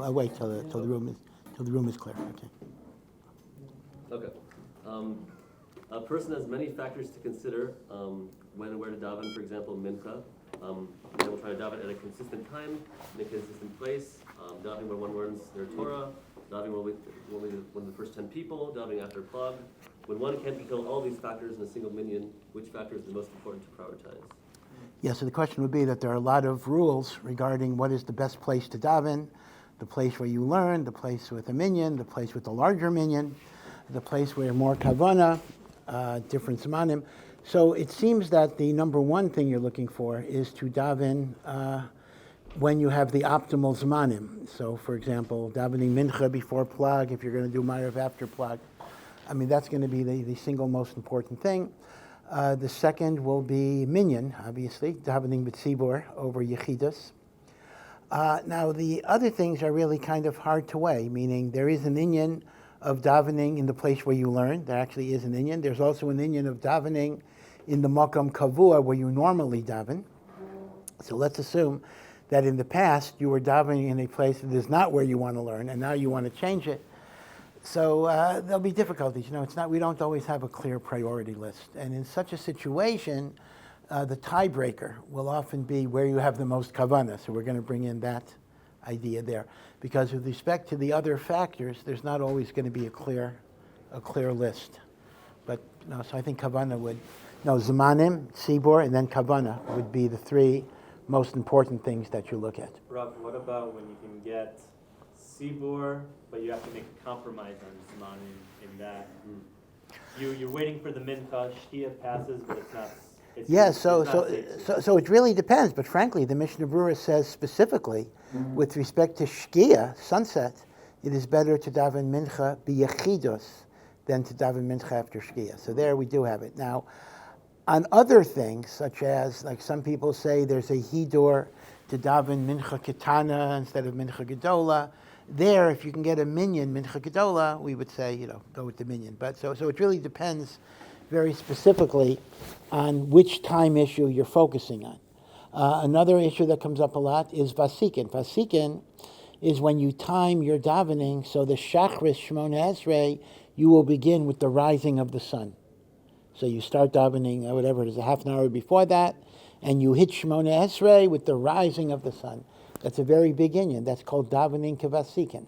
I'll wait till the room is clear. Okay. Okay. A person has many factors to consider when and where to daven. For example, mincha. They will try to daven at a consistent time, in a consistent place. Davening when one learns their Torah. Davening when one of the first 10 people. Davening after plag. When one can't fulfill all these factors in a single minyan, which factor is the most important to prioritize? Yeah, so the question would be that there are a lot of rules regarding what is the best place to daven, the place where you learn, the place with a minyan, the place with the larger minyan, the place where more kavana, different zmanim. So it seems that the number one thing you're looking for is to daven when you have the optimal zmanim. So, for example, davening mincha before plag, if you're going to do ma'ariv after plag. I mean, that's going to be the single most important thing. The second will be minyan, obviously, davening b'tzibur over Yeshivas. Now, the other things are really kind of hard to weigh, meaning there is an inyan of davening in the place where you learn. There actually is an inyan. There's also an inyan of davening in the makam kavua where you normally daven. So let's assume that in the past you were davening in a place that is not where you want to learn, and now you want to change it. So there'll be difficulties. We don't always have a clear priority list. And in such a situation, the tiebreaker will often be where you have the most kavanah. So we're going to bring in that idea there. Because with respect to the other factors, there's not always going to be a clear list. But so I think kavanah zmanim, tzibur, and then kavanah would be the three most important things that you look at. Rob, what about when you can get tzibur, but you have to make a compromise on zmanim in that you're waiting for the mincha, shkia passes, but it's not. So it really depends. But frankly, the Mishnah Berurah says specifically, with respect to shkia, sunset, it is better to daven mincha biyachidos than to daven mincha after shkia. So there we do have it. Now, on other things, such as, like some people say, there's a hidur to daven mincha ketana instead of mincha gedola. There, if you can get a minyan mincha gedola, we would say, go with the minyan. But so it really depends very specifically on which time issue you're focusing on. Another issue that comes up a lot is vasikin. Vasikin is when you time your davening, so the shachris shmona esrei, you will begin with the rising of the sun. So you start davening, whatever it is, a half an hour before that, and you hit shmona esrei with the rising of the sun. That's a very big inyan. That's called davening kavasikin.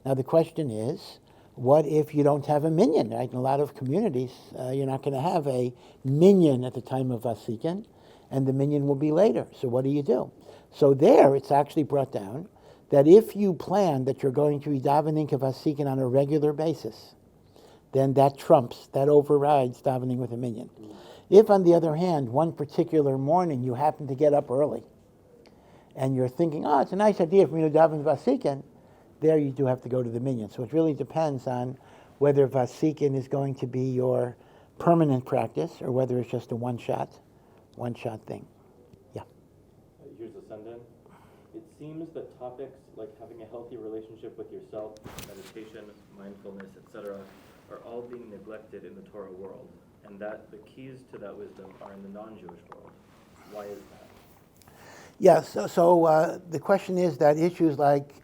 Now the question is, what if you don't have a minyan? Right? In a lot of communities, you're not going to have a minyan at the time of vasikin, and the minyan will be later. So what do you do? So there, it's actually brought down that if you plan that you're going to be davening kavasikin on a regular basis, then that overrides davening with a minyan. If, on the other hand, one particular morning you happen to get up early, and you're thinking, it's a nice idea for me to daven vasikin, there you do have to go to the minyan. So it really depends on whether vasikin is going to be your permanent practice or whether it's just a one-shot thing. Yeah. Here's the send-in. It seems that topics like having a healthy relationship with yourself, meditation, mindfulness, etc., are all being neglected in the Torah world, and that the keys to that wisdom are in the non-Jewish world. Why is that? Yeah, so the question is that issues like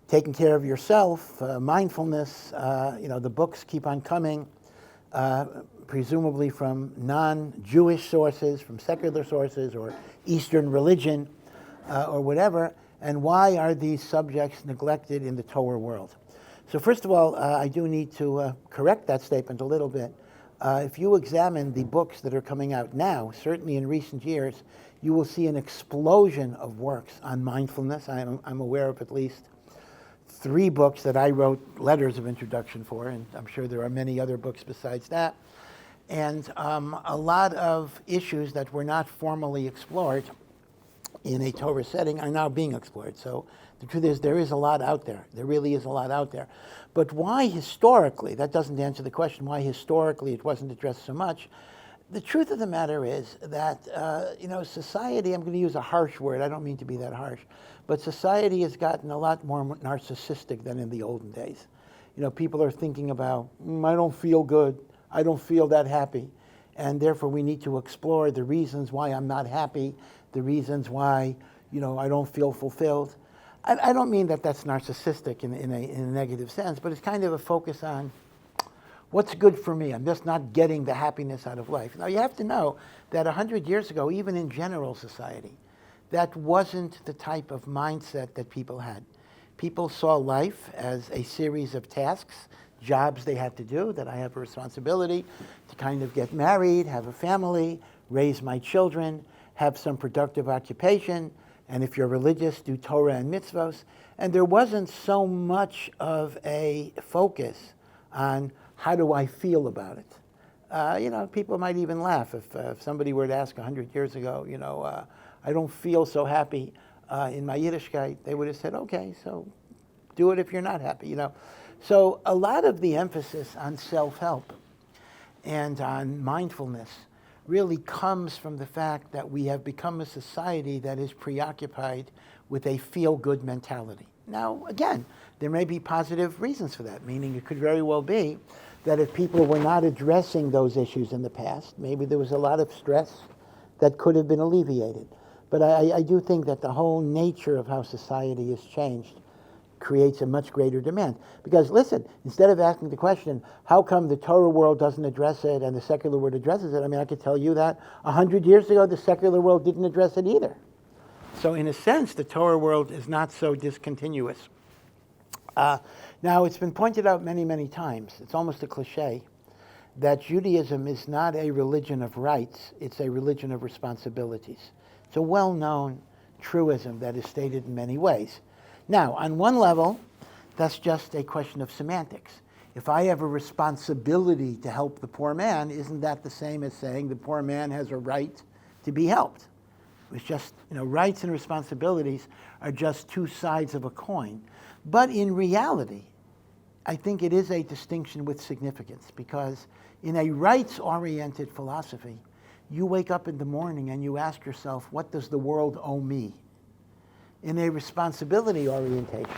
taking care of yourself, mindfulness, the books keep on coming, presumably from non-Jewish sources, from secular sources, or Eastern religion, or whatever, and why are these subjects neglected in the Torah world? So first of all, I do need to correct that statement a little bit. If you examine the books that are coming out now, certainly in recent years, you will see an explosion of works on mindfulness. I'm aware of at least 3 books that I wrote letters of introduction for, and I'm sure there are many other books besides that. And a lot of issues that were not formally explored in a Torah setting are now being explored. So the truth is, there is a lot out there. There really is a lot out there. But why historically, that doesn't answer the question, why historically it wasn't addressed so much. The truth of the matter is that, society, I'm going to use a harsh word, I don't mean to be that harsh, but society has gotten a lot more narcissistic than in the olden days. People are thinking about, I don't feel good, I don't feel that happy, and therefore we need to explore the reasons why I'm not happy, the reasons why, I don't feel fulfilled. I don't mean that that's narcissistic in a negative sense, but it's kind of a focus on what's good for me. I'm just not getting the happiness out of life. Now, you have to know that 100 years ago, even in general society, that wasn't the type of mindset that people had. People saw life as a series of tasks, jobs they had to do, that I have a responsibility to kind of get married, have a family, raise my children, have some productive occupation, and if you're religious, do Torah and mitzvos. And there wasn't so much of a focus on how do I feel about it. People might even laugh if somebody were to ask 100 years ago, I don't feel so happy in my Yiddishkeit. They would have said, okay, so do it if you're not happy, So a lot of the emphasis on self-help and on mindfulness really comes from the fact that we have become a society that is preoccupied with a feel-good mentality. Now, again, there may be positive reasons for that, meaning it could very well be that if people were not addressing those issues in the past, maybe there was a lot of stress that could have been alleviated. But I do think that the whole nature of how society has changed creates a much greater demand. Because listen, instead of asking the question, how come the Torah world doesn't address it and the secular world addresses it? I could tell you that 100 years ago, the secular world didn't address it either. So in a sense, the Torah world is not so discontinuous. Now, it's been pointed out many, many times, it's almost a cliche, that Judaism is not a religion of rights, it's a religion of responsibilities. It's a well-known truism that is stated in many ways. Now, on one level, that's just a question of semantics. If I have a responsibility to help the poor man, isn't that the same as saying the poor man has a right to be helped? It's just, rights and responsibilities are just two sides of a coin. But in reality, I think it is a distinction with significance, because in a rights-oriented philosophy, you wake up in the morning and you ask yourself, what does the world owe me? In a responsibility orientation,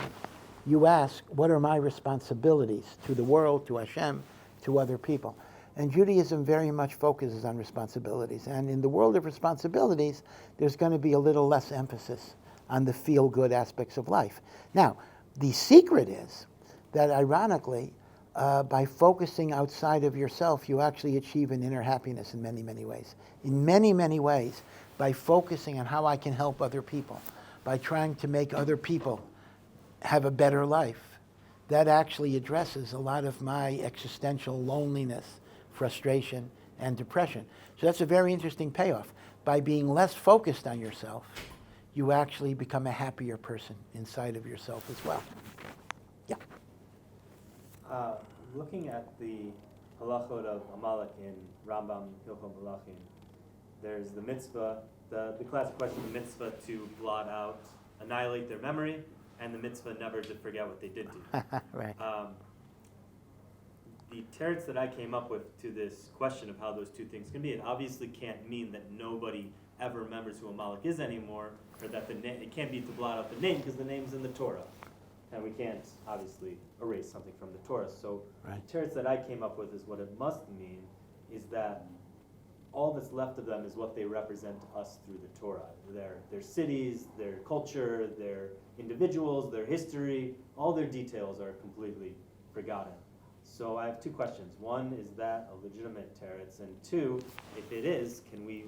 you ask, what are my responsibilities to the world, to Hashem, to other people? And Judaism very much focuses on responsibilities. And in the world of responsibilities, there's going to be a little less emphasis on the feel-good aspects of life. Now, the secret is that, ironically, by focusing outside of yourself, you actually achieve an inner happiness in many, many ways. In many, many ways, by focusing on how I can help other people, by trying to make other people have a better life, that actually addresses a lot of my existential loneliness, frustration, and depression. So that's a very interesting payoff. By being less focused on yourself, you actually become a happier person inside of yourself as well. Yeah. Looking at the halachot of Amalek in Rambam Hilchot Melachim, there's the mitzvah, the classic question, the mitzvah to blot out, annihilate their memory, and the mitzvah never to forget what they did do. Right. The teretz that I came up with to this question of how those two things can be, it obviously can't mean that nobody ever remembers who Amalek is anymore, or that it can't be to blot out the name because the name's in the Torah. And we can't obviously erase something from the Torah. So right. The teretz that I came up with is what it must mean is that all that's left of them is what they represent to us through the Torah. Their cities, their culture, their individuals, their history, all their details are completely forgotten. So I have two questions. One, is that a legitimate teretz? And two, if it is, can we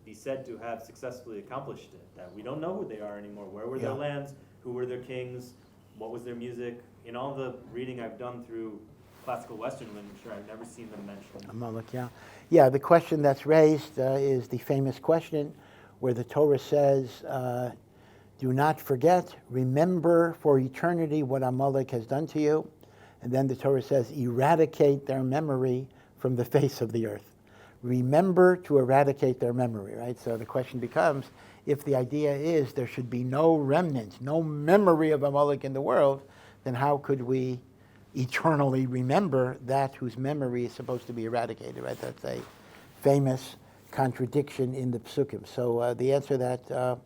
be said to have successfully accomplished it? That we don't know who they are anymore. Where were their lands? Who were their kings? What was their music? In all the reading I've done through classical Western literature, I've never seen them mentioned. Amalek, yeah. Yeah, the question that's raised is the famous question where the Torah says, do not forget, remember for eternity what Amalek has done to you. And then the Torah says, eradicate their memory from the face of the earth. Remember to eradicate their memory, right? So the question becomes, if the idea is there should be no remnant, no memory of Amalek in the world, then how could we eternally remember that whose memory is supposed to be eradicated, right? That's a famous contradiction in the Psukim. So the answer that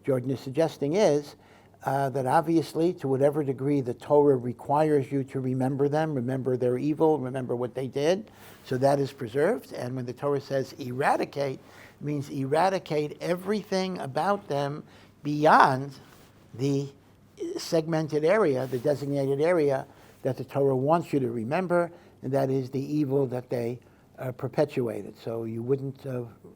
Jordan is suggesting is that obviously, to whatever degree the Torah requires you to remember them, remember their evil, remember what they did, so that is preserved. And when the Torah says eradicate, it means eradicate everything about them beyond the segmented area, the designated area that the Torah wants you to remember, and that is the evil that they perpetuated. So you wouldn't,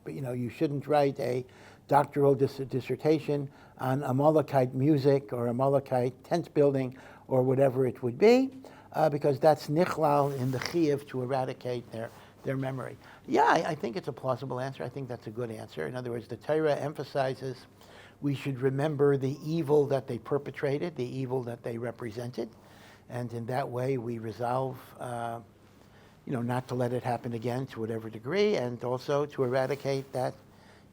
you shouldn't write a doctoral dissertation on Amalekite music or Amalekite tent building or whatever it would be, because that's nichlal in the chiyuv to eradicate their memory. Yeah, I think it's a plausible answer. I think that's a good answer. In other words, the Torah emphasizes we should remember the evil that they perpetrated, the evil that they represented, and in that way we resolve, not to let it happen again to whatever degree, and also to eradicate that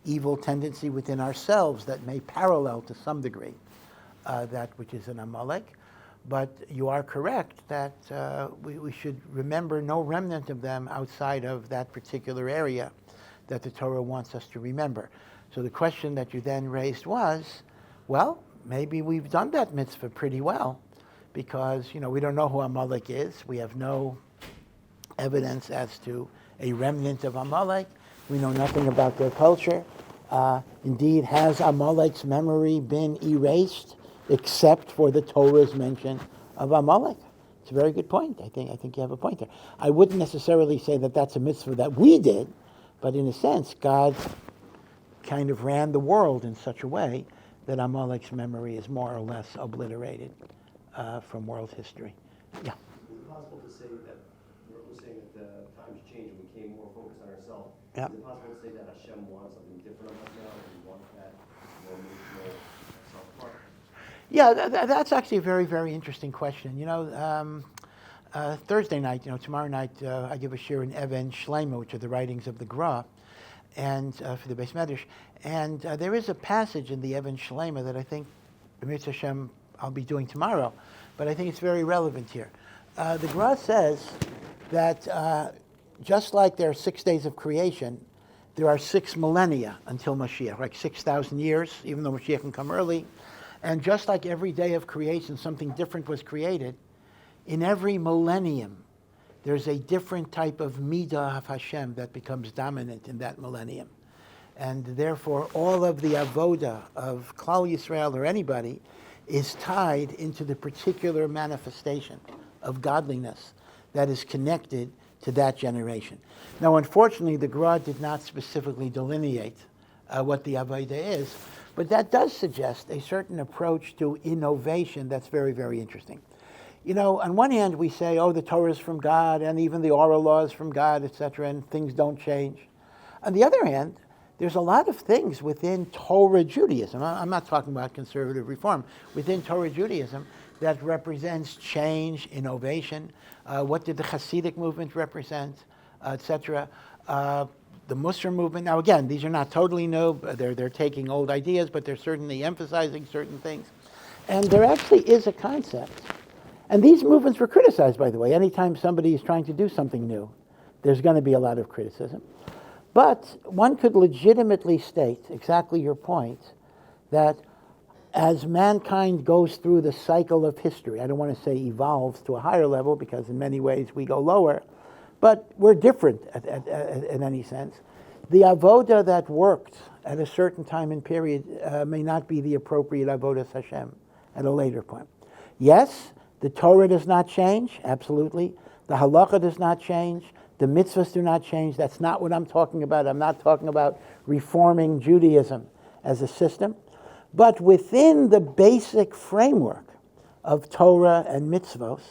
evil tendency within ourselves that may parallel to some degree that which is an Amalek. But you are correct that we should remember no remnant of them outside of that particular area that the Torah wants us to remember. So the question that you then raised was, well, maybe we've done that mitzvah pretty well, because we don't know who Amalek is. We have no evidence as to a remnant of Amalek. We know nothing about their culture. Indeed, has Amalek's memory been erased except for the Torah's mention of Amalek? It's a very good point. I think you have a point there. I wouldn't necessarily say that that's a mitzvah that we did, but in a sense, God kind of ran the world in such a way that Amalek's memory is more or less obliterated from world history. Yeah. Is it possible to say that we're saying that times change and we became more focused on ourselves? Yeah. Is it possible to say that Hashem wants something different of us now, and we want that more mutual self-part? Yeah, that's actually a very, very interesting question. Thursday night, tomorrow night, I give a shir in Even Shlema, which are the writings of the Gra, and for the Beis Medrash. And there is a passage in the Even Shlema that I think, B'mitzvah Hashem, I'll be doing tomorrow, but I think it's very relevant here. The Gra says that just like there are 6 days of creation, there are 6 millennia until Mashiach, like 6,000 years, even though Mashiach can come early. And just like every day of creation, something different was created, in every millennium, there's a different type of midah of Hashem that becomes dominant in that millennium. And therefore, all of the avoda of Klal Yisrael or anybody is tied into the particular manifestation of godliness that is connected to that generation. Now, unfortunately, the Gra did not specifically delineate what the avoda is, but that does suggest a certain approach to innovation that's very, very interesting. On one hand, we say, the Torah is from God, and even the oral law is from God, etc., and things don't change. On the other hand, there's a lot of things within Torah Judaism. I'm not talking about conservative reform. Within Torah Judaism that represents change, innovation. What did the Hasidic movement represent, etc.? The Muslim movement. Now, again, these are not totally new. They're taking old ideas, but they're certainly emphasizing certain things. And there actually is a concept. And these movements were criticized, by the way. Anytime somebody is trying to do something new, there's going to be a lot of criticism. But one could legitimately state, exactly your point, that as mankind goes through the cycle of history, I don't want to say evolves to a higher level, because in many ways we go lower, but we're different in any sense. The avoda that worked at a certain time and period may not be the appropriate avodas Hashem at a later point. Yes, the Torah does not change, absolutely. The halacha does not change. The mitzvahs do not change. That's not what I'm talking about. I'm not talking about reforming Judaism as a system. But within the basic framework of Torah and mitzvos,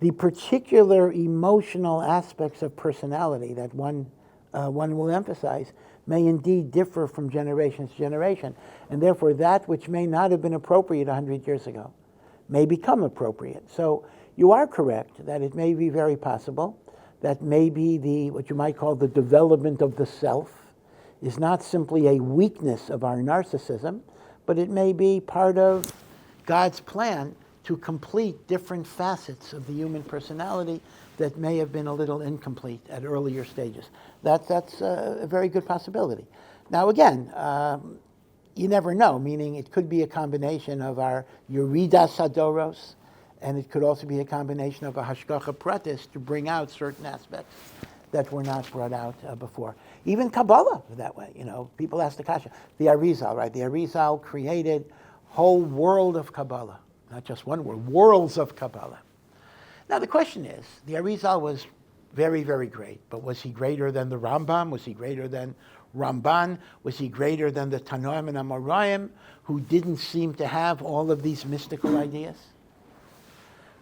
the particular emotional aspects of personality that one will emphasize may indeed differ from generation to generation. And therefore, that which may not have been appropriate 100 years ago may become appropriate. So you are correct that it may be very possible that maybe what you might call the development of the self is not simply a weakness of our narcissism, but it may be part of God's plan to complete different facets of the human personality that may have been a little incomplete at earlier stages. That's a very good possibility. Now again, you never know, meaning it could be a combination of our Yeridas Hadoros, and it could also be a combination of a Hashgacha Pratis to bring out certain aspects that were not brought out before. Even Kabbalah, that way, people ask the kasha. The Arizal, right? The Arizal created whole world of Kabbalah, not just one world, worlds of Kabbalah. Now the question is, the Arizal was very, very great, but was he greater than the Rambam? Was he greater than Ramban? Was he greater than the Tanoim and Amoraim, who didn't seem to have all of these mystical ideas?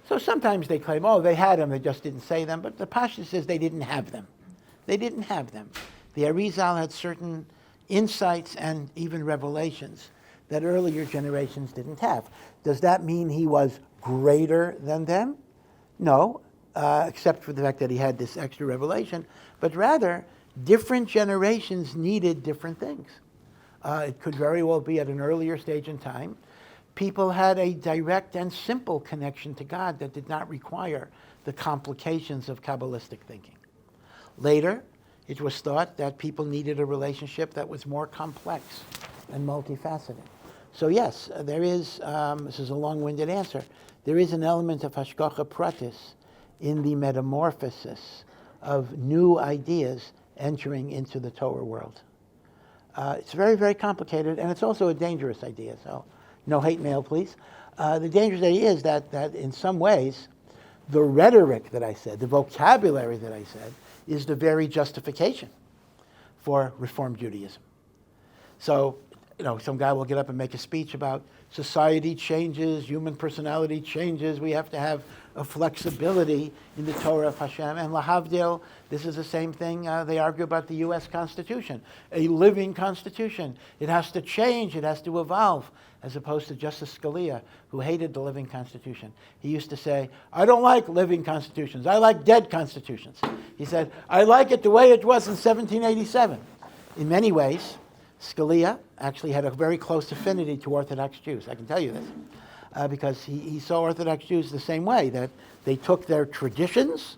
So sometimes they claim, oh, they had them, they just didn't say them, but the Pasha says they didn't have them. They didn't have them. The Arizal had certain insights and even revelations that earlier generations didn't have. Does that mean he was greater than them? No, except for the fact that he had this extra revelation, but rather, different generations needed different things. It could very well be at an earlier stage in time, people had a direct and simple connection to God that did not require the complications of Kabbalistic thinking. Later, it was thought that people needed a relationship that was more complex and multifaceted. So yes, there is, this is a long-winded answer, there is an element of hashgacha pratis in the metamorphosis of new ideas entering into the Torah world. It's very, very complicated, and it's also a dangerous idea, so no hate mail, please. The dangerous idea is that in some ways, the rhetoric that I said, the vocabulary that I said, is the very justification for Reform Judaism. So, some guy will get up and make a speech about society changes, human personality changes, we have to have a flexibility in the Torah of Hashem. And lahavdil, this is the same thing they argue about the U.S. Constitution, a living constitution. It has to change, it has to evolve, as opposed to Justice Scalia, who hated the living constitution. He used to say, I don't like living constitutions, I like dead constitutions. He said, I like it the way it was in 1787. In many ways, Scalia actually had a very close affinity to Orthodox Jews. I can tell you this. Because he saw Orthodox Jews the same way, that they took their traditions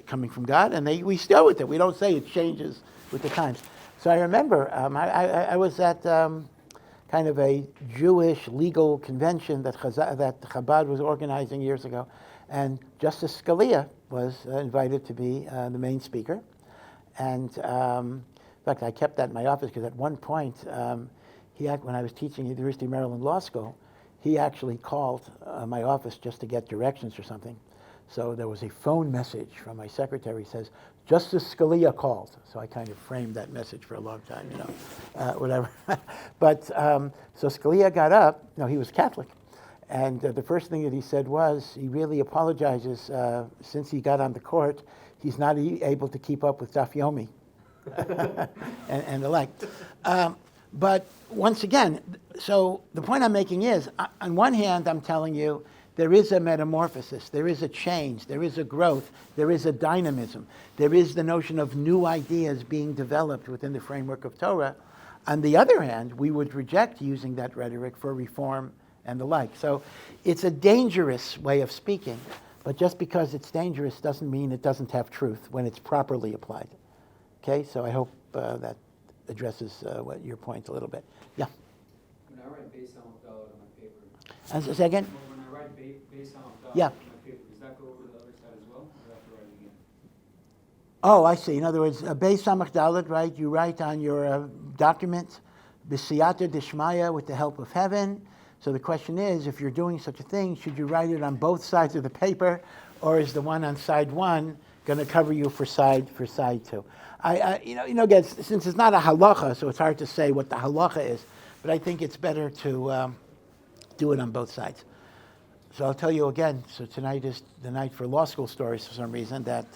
coming from God and we still with it. We don't say it changes with the times. So I remember I was at kind of a Jewish legal convention that Chabad was organizing years ago, and Justice Scalia was invited to be the main speaker. And in fact, I kept that in my office because at one point, when I was teaching at the University of Maryland Law School, he actually called my office just to get directions or something. So there was a phone message from my secretary, says, Justice Scalia called. So I kind of framed that message for a long time, whatever. But so Scalia got up, he was Catholic. And the first thing that he said was, he really apologizes since he got on the court, he's not able to keep up with Daf Yomi and the like. But once again, so the point I'm making is, on one hand, I'm telling you, there is a metamorphosis, there is a change, there is a growth, there is a dynamism, there is the notion of new ideas being developed within the framework of Torah. On the other hand, we would reject using that rhetoric for reform and the like. So it's a dangerous way of speaking, but just because it's dangerous doesn't mean it doesn't have truth when it's properly applied. Okay, so I hope that addresses your point a little bit. Yeah? When I write Beis Hamikdalet on my paper. As a second? When I write Beis Hamikdalet Yeah. on my paper, does that go over to the other side as well? Or do I have to write it again? Oh, I see. In other words, Beis Hamikdalet, right? You write on your document, B'siyata Dishmaya, with the help of heaven. So the question is, if you're doing such a thing, should you write it on both sides of the paper, or is the one on side one going to cover you for side two? Again, since it's not a halacha, so it's hard to say what the halacha is, but I think it's better to do it on both sides. So I'll tell you again, so tonight is the night for law school stories for some reason, that,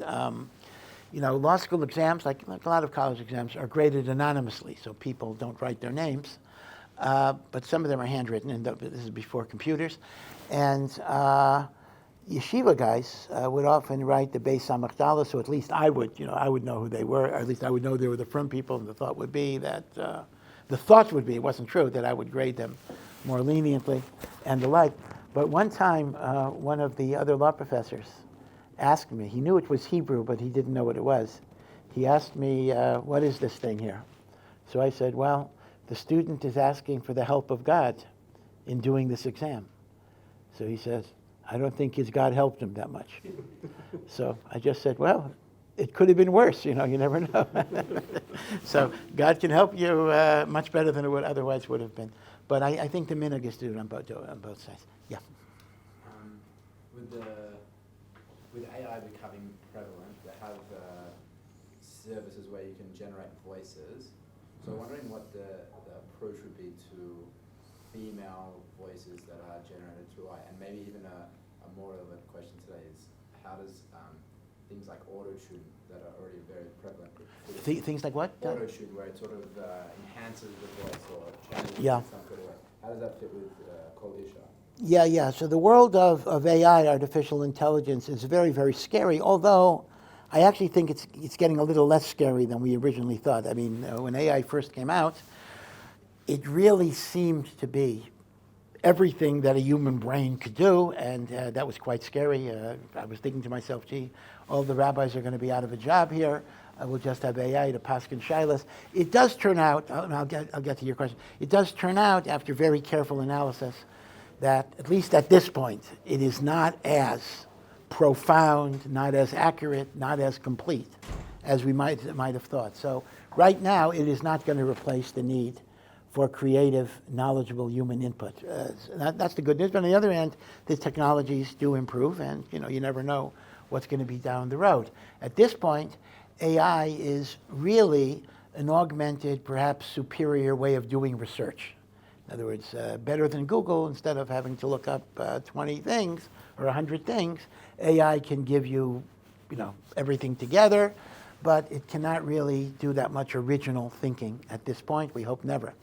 law school exams, like a lot of college exams, are graded anonymously, so people don't write their names, but some of them are handwritten, and this is before computers. And yeshiva guys would often write the Beis Hamikdalet, so at least I would know who they were, or at least I would know they were the from people, and the thought would be, it wasn't true, that I would grade them more leniently and the like. But one time, one of the other law professors asked me, he knew it was Hebrew, but he didn't know what it was. He asked me, what is this thing here? So I said, well, the student is asking for the help of God in doing this exam. So he says, I don't think his God helped him that much. So I just said, well, it could have been worse. You never know. So God can help you much better than it would otherwise would have been. But I think the minhag is to do it on both sides. Yeah. With AI becoming prevalent, they have services where you can generate voices. So I'm wondering what the approach would be to female voices that are generated through AI, and maybe even a more relevant question today is how does things like auto-tune that are already very prevalent. Things like what? Auto-tune, where it sort of enhances the voice or changes Yeah. it in some sort of way. How does that fit with Kol Isha? Yeah. So the world of AI, artificial intelligence, is very, very scary, although I actually think it's getting a little less scary than we originally thought. I mean, when AI first came out, it really seemed to be everything that a human brain could do, and that was quite scary. I was thinking to myself, gee, all the rabbis are going to be out of a job here. We'll just have AI to paskin shailas. It does turn out, and I'll get to your question, it does turn out, after very careful analysis, that at least at this point, it is not as profound, not as accurate, not as complete as we might have thought. So right now, it is not going to replace the need for creative, knowledgeable human input. That's the good news. But on the other hand, the technologies do improve, and you never know what's going to be down the road. At this point, AI is really an augmented, perhaps superior way of doing research. In other words, better than Google. Instead of having to look up 20 things or 100 things, AI can give you, everything together, but it cannot really do that much original thinking at this point. We hope never.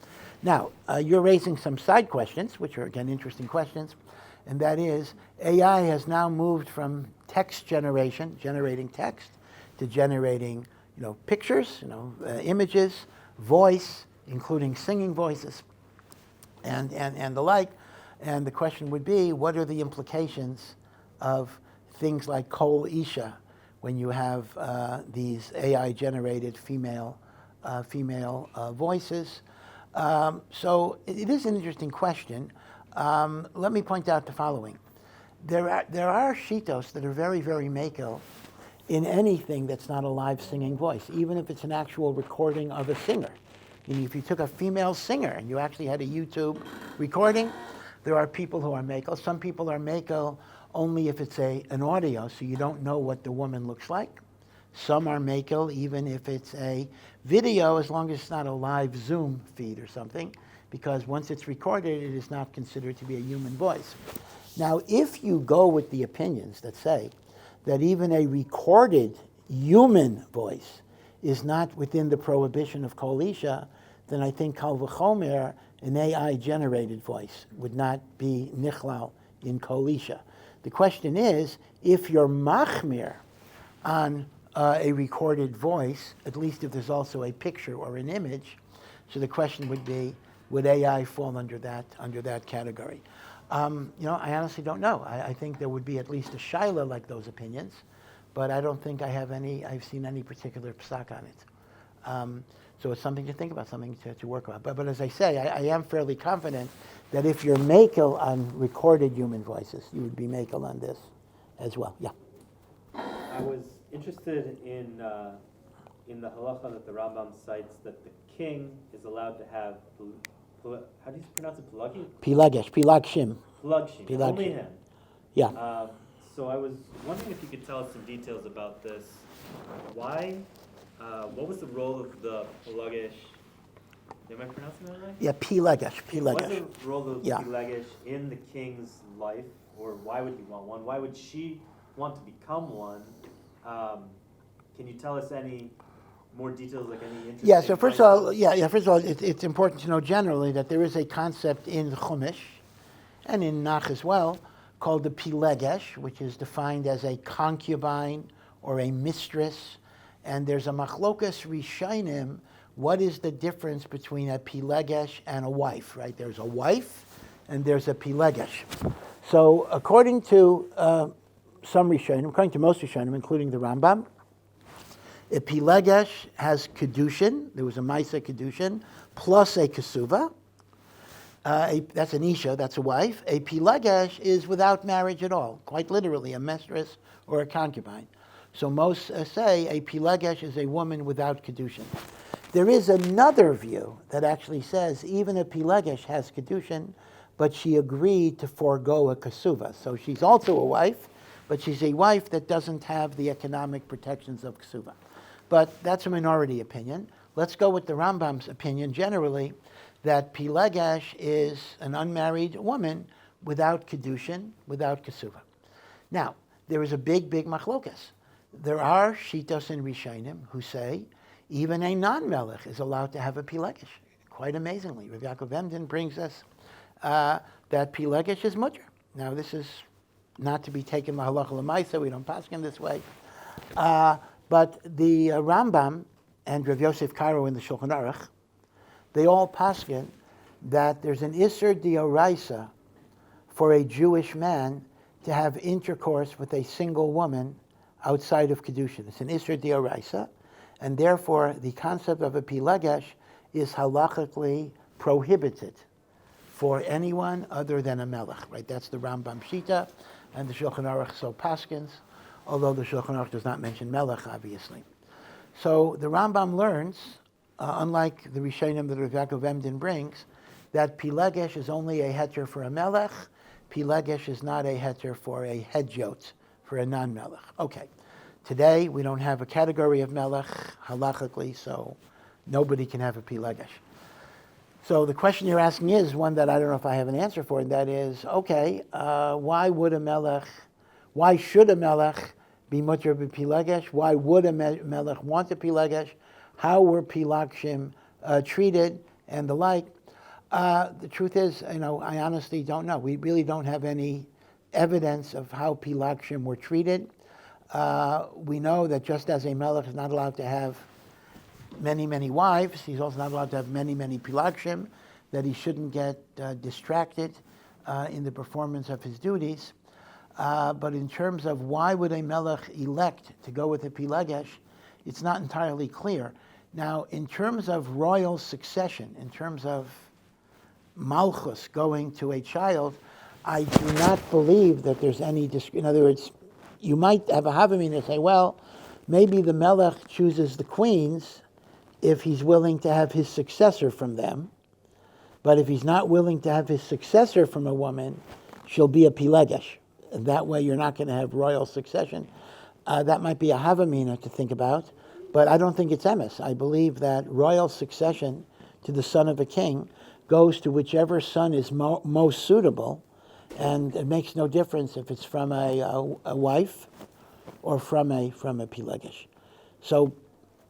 Now, you're raising some side questions, which are, again, interesting questions, and that is, AI has now moved from text generation, generating text, to generating, pictures, images, voice, including singing voices, and the like. And the question would be, what are the implications of things like kol isha when you have these AI-generated female voices? So it is an interesting question. Let me point out the following. There are shitos that are very, very makel in anything that's not a live singing voice, even if it's an actual recording of a singer. If you took a female singer and you actually had a YouTube recording, there are people who are makel. Some people are makel only if it's an audio, so you don't know what the woman looks like. Some are makel even if it's a video, as long as it's not a live Zoom feed or something, because once it's recorded, it is not considered to be a human voice. Now, if you go with the opinions that say that even a recorded human voice is not within the prohibition of kol isha, then I think kal v'chomer, an AI-generated voice, would not be nichlal in kol isha. The question is, if you're machmir on a recorded voice, at least if there's also a picture or an image, so the question would be, would AI fall under that category? I honestly don't know. I think there would be at least a shaila like those opinions, but I don't think I've seen any particular psak on it. So it's something to think about, something to work on. But as I say, I am fairly confident that if you're makel on recorded human voices, you would be makel on this as well. Yeah. I was interested in the halacha that the Rambam cites that the king is allowed to have, how do you pronounce it, Pilagshim. Pilagshim, only him. Yeah. So I was wondering if you could tell us some details about this. Why? What was the role of the pilagesh? Am I pronouncing that right? Yeah, pilagesh. What's the role of the Yeah. pilagesh in the king's life, or why would he want one? Why would she want to become one? Can you tell us any more details, like any interesting? Yeah. So first of all, it's important to know generally that there is a concept in Chumash and in Nach as well called the pilagesh, which is defined as a concubine or a mistress. And there's a machlokas rishonim. What is the difference between a pilagesh and a wife? Right? There's a wife, and there's a pilagesh. So according to some rishonim, according to most rishonim, including the Rambam, a pilagesh has kedushin. There was a ma'isa kedushin plus a kesuva. That's an isha. That's a wife. A pilagesh is without marriage at all, quite literally, a mistress or a concubine. So most say a pilagesh is a woman without kedushin. There is another view that actually says even a pilagesh has kedushin, but she agreed to forego a kasuva. So she's also a wife, but she's a wife that doesn't have the economic protections of kasuva. But that's a minority opinion. Let's go with the Rambam's opinion generally, that pilagesh is an unmarried woman without kedushin, without kasuva. Now, there is a big machlokas. There are shitos and rishonim who say even a non-melech is allowed to have a pilagesh. Quite amazingly, Rabbi Yaakov Emden brings us that pilagesh is mutter. Now, this is not to be taken halacha l'maisa. We don't paskin this way. But the Rambam and Rav Yosef Karo in the Shulchan Aruch, they all paskin that there's an isser d'oraisa for a Jewish man to have intercourse with a single woman outside of kedushin. It's an isser d'oraisa, and therefore the concept of a pilagesh is halachically prohibited for anyone other than a melech. Right? That's the Rambam Shita, and the Shulchan Aruch so paskins, although the Shulchan Aruch does not mention melech, obviously. So the Rambam learns, unlike the Rishonim that Rav Yaakov Emden brings, that pilagesh is only a heter for a melech. Pilagesh is not a heter for a hedjot, for a non-melech. Okay. Today, we don't have a category of melech, halachically, so nobody can have a pilagesh. So the question you're asking is one that I don't know if I have an answer for, and that is, okay, why should a melech be mutter b'pilagesh? Why would a melech want a pilagesh? How were pilagshim treated, and the like? The truth is, I honestly don't know. We really don't have any evidence of how pilagshim were treated. We know that just as a melech is not allowed to have many wives, he's also not allowed to have many pilagshim, that he shouldn't get distracted in the performance of his duties. But in terms of why would a melech elect to go with a pilagesh, it's not entirely clear. Now, in terms of royal succession, in terms of malchus going to a child, I do not believe that there's any, in other words, you might have a havamina and say, well, maybe the melech chooses the queens if he's willing to have his successor from them. But if he's not willing to have his successor from a woman, she'll be a pilagesh. And that way you're not going to have royal succession. That might be a havamina to think about, but I don't think it's emes. I believe that royal succession to the son of a king goes to whichever son is most suitable, and it makes no difference if it's from a wife or from a pilagesh. So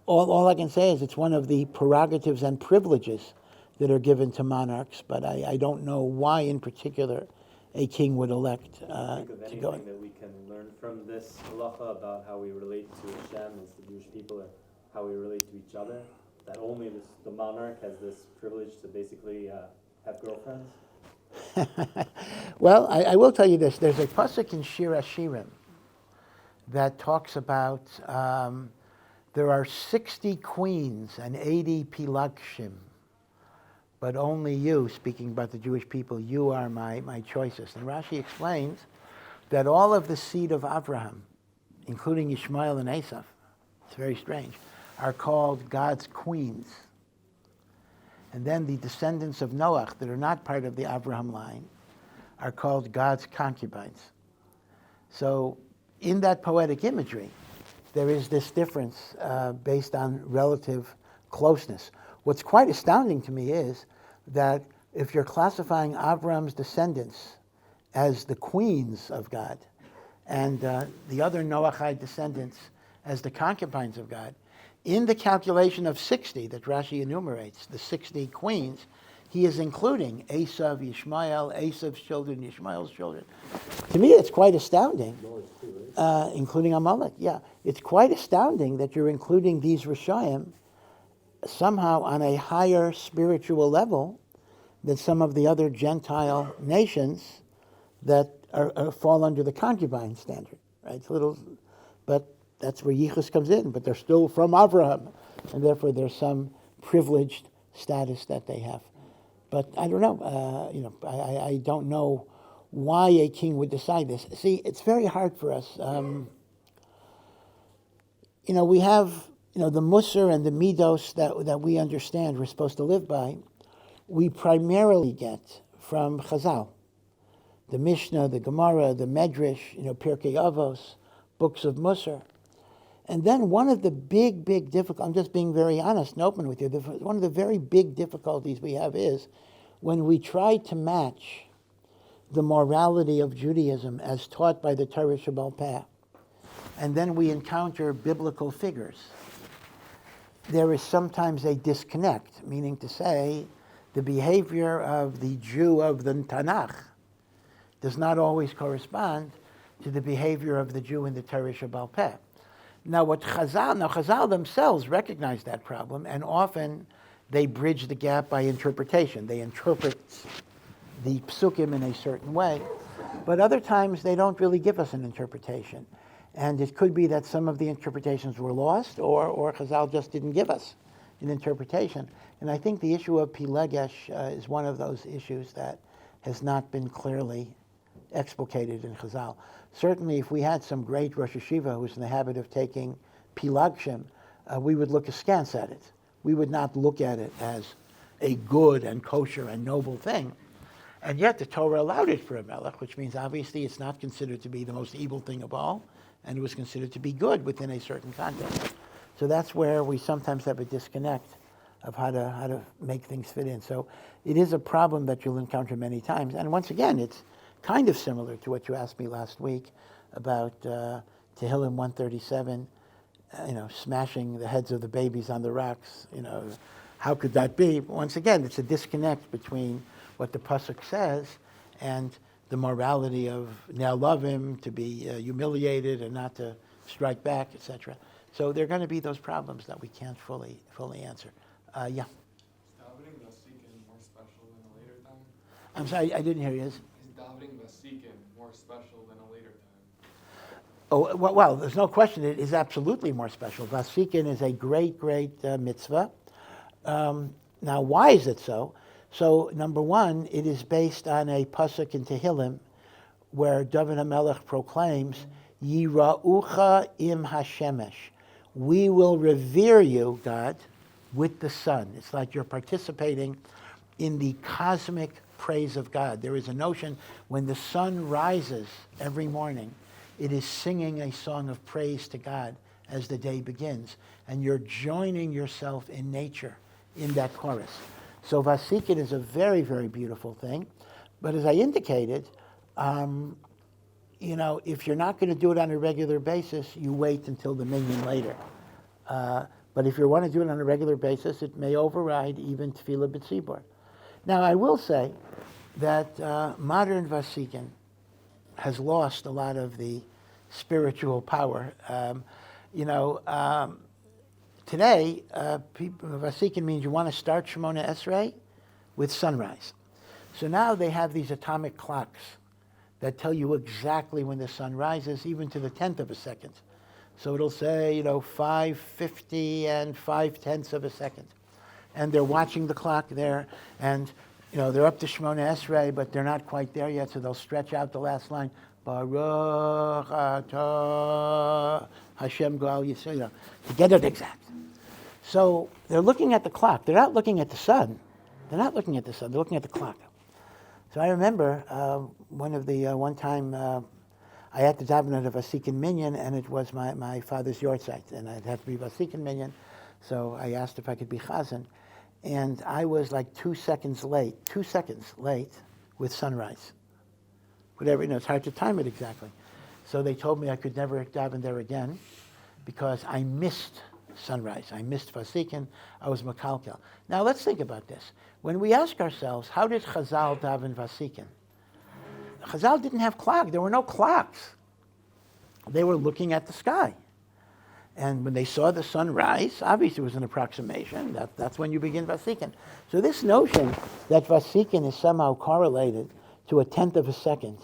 all I can say is it's one of the prerogatives and privileges that are given to monarchs, but I don't know why in particular a king would elect to go. Anything that we can learn from this halacha about how we relate to Hashem as the Jewish people, and how we relate to each other? That only the monarch has this privilege to basically have girlfriends? Well, I will tell you this. There's a pasuk in Shir Hashirim that talks about there are 60 queens and 80 pilagshim, but only you, speaking about the Jewish people, you are my choicest. And Rashi explains that all of the seed of Avraham, including Ishmael and Esav, it's very strange, are called God's queens. And then the descendants of Noach that are not part of the Avraham line are called God's concubines. So in that poetic imagery, there is this difference based on relative closeness. What's quite astounding to me is that if you're classifying Avraham's descendants as the queens of God and the other Noachite descendants as the concubines of God, in the calculation of 60 that Rashi enumerates, the 60 queens, he is including Esav, Ishmael, Esav's children, Ishmael's children. To me, it's quite astounding, including Amalek. Yeah, it's quite astounding that you're including these Rishayim somehow on a higher spiritual level than some of the other Gentile nations that fall under the concubine standard. Right? It's a little, but that's where Yichus comes in, but they're still from Avraham, and therefore there's some privileged status that they have. But I don't know. I don't know why a king would decide this. See, it's very hard for us. we have, the Musar and the Midos that we understand we're supposed to live by, we primarily get from Chazal. The Mishnah, the Gemara, the Medrash, Pirkei Avos, books of Musar. And then one of the big difficulties, I'm just being very honest and open with you, one of the very big difficulties we have is when we try to match the morality of Judaism as taught by the Torah Shebaal Peh, and then we encounter biblical figures. There is sometimes a disconnect, meaning to say the behavior of the Jew of the Tanakh does not always correspond to the behavior of the Jew in the Torah Shebaal Peh. Now Chazal themselves recognize that problem, and often they bridge the gap by interpretation. They interpret the psukim in a certain way, but other times they don't really give us an interpretation. And it could be that some of the interpretations were lost, or Chazal just didn't give us an interpretation. And I think the issue of pilagshim is one of those issues that has not been clearly explicated in Chazal. Certainly, if we had some great Rosh Yeshiva who was in the habit of taking pilagshim, we would look askance at it. We would not look at it as a good and kosher and noble thing. And yet the Torah allowed it for a melech, which means obviously it's not considered to be the most evil thing of all, and it was considered to be good within a certain context. So that's where we sometimes have a disconnect of how to make things fit in. So it is a problem that you'll encounter many times. And once again, it's kind of similar to what you asked me last week about Tehillim 137, smashing the heads of the babies on the rocks. How could that be? Once again, it's a disconnect between what the pasuk says and the morality of now love him, to be humiliated and not to strike back, etc. So there are going to be those problems that we can't fully answer. Yeah. Is davening vasikin more special than a later time? I'm sorry, I didn't hear you. Is davening vasikin more special than a later time? Oh, well, there's no question it is absolutely more special. Vasikin is a great mitzvah. Now, why is it so? So, number one, it is based on a pasuk in Tehillim where David HaMelech proclaims, Yira'ucha im hashemesh. We will revere you, God, with the sun. It's like you're participating in the cosmic praise of God. There is a notion when the sun rises every morning, it is singing a song of praise to God as the day begins. And you're joining yourself in nature in that chorus. So vasikin is a very, very beautiful thing. But as I indicated, if you're not going to do it on a regular basis, you wait until the minyan later. But if you want to do it on a regular basis, it may override even tefillah b'tzibur. Now, I will say that modern vasikin has lost a lot of the spiritual power. Today, vasikin means you want to start Shemona Esrei with sunrise. So now they have these atomic clocks that tell you exactly when the sun rises, even to the 10th of a second. So it'll say, 5:50 and 5/10 of a second. And they're watching the clock there, and they're up to Shemona Esrei, but they're not quite there yet, so they'll stretch out the last line. Baruch atah Hashem Goal Yisrael, to get it exact. So they're looking at the clock. They're not looking at the sun. They're looking at the clock. So I remember one time I had to daven at a vasikin minyan, and it was my father's yahrzeit, and I'd have to be vasikin minyan. So I asked if I could be chazan, and I was like 2 seconds late with sunrise. Whatever, it's hard to time it exactly. So they told me I could never daven there again because I missed sunrise. I missed vasikin. I was makalkel. Now let's think about this. When we ask ourselves, how did Chazal daven vasikin? Chazal didn't have clocks. There were no clocks. They were looking at the sky. And when they saw the sun rise, obviously it was an approximation. That's when you begin vasikin. So this notion that vasikin is somehow correlated to a 10th of a second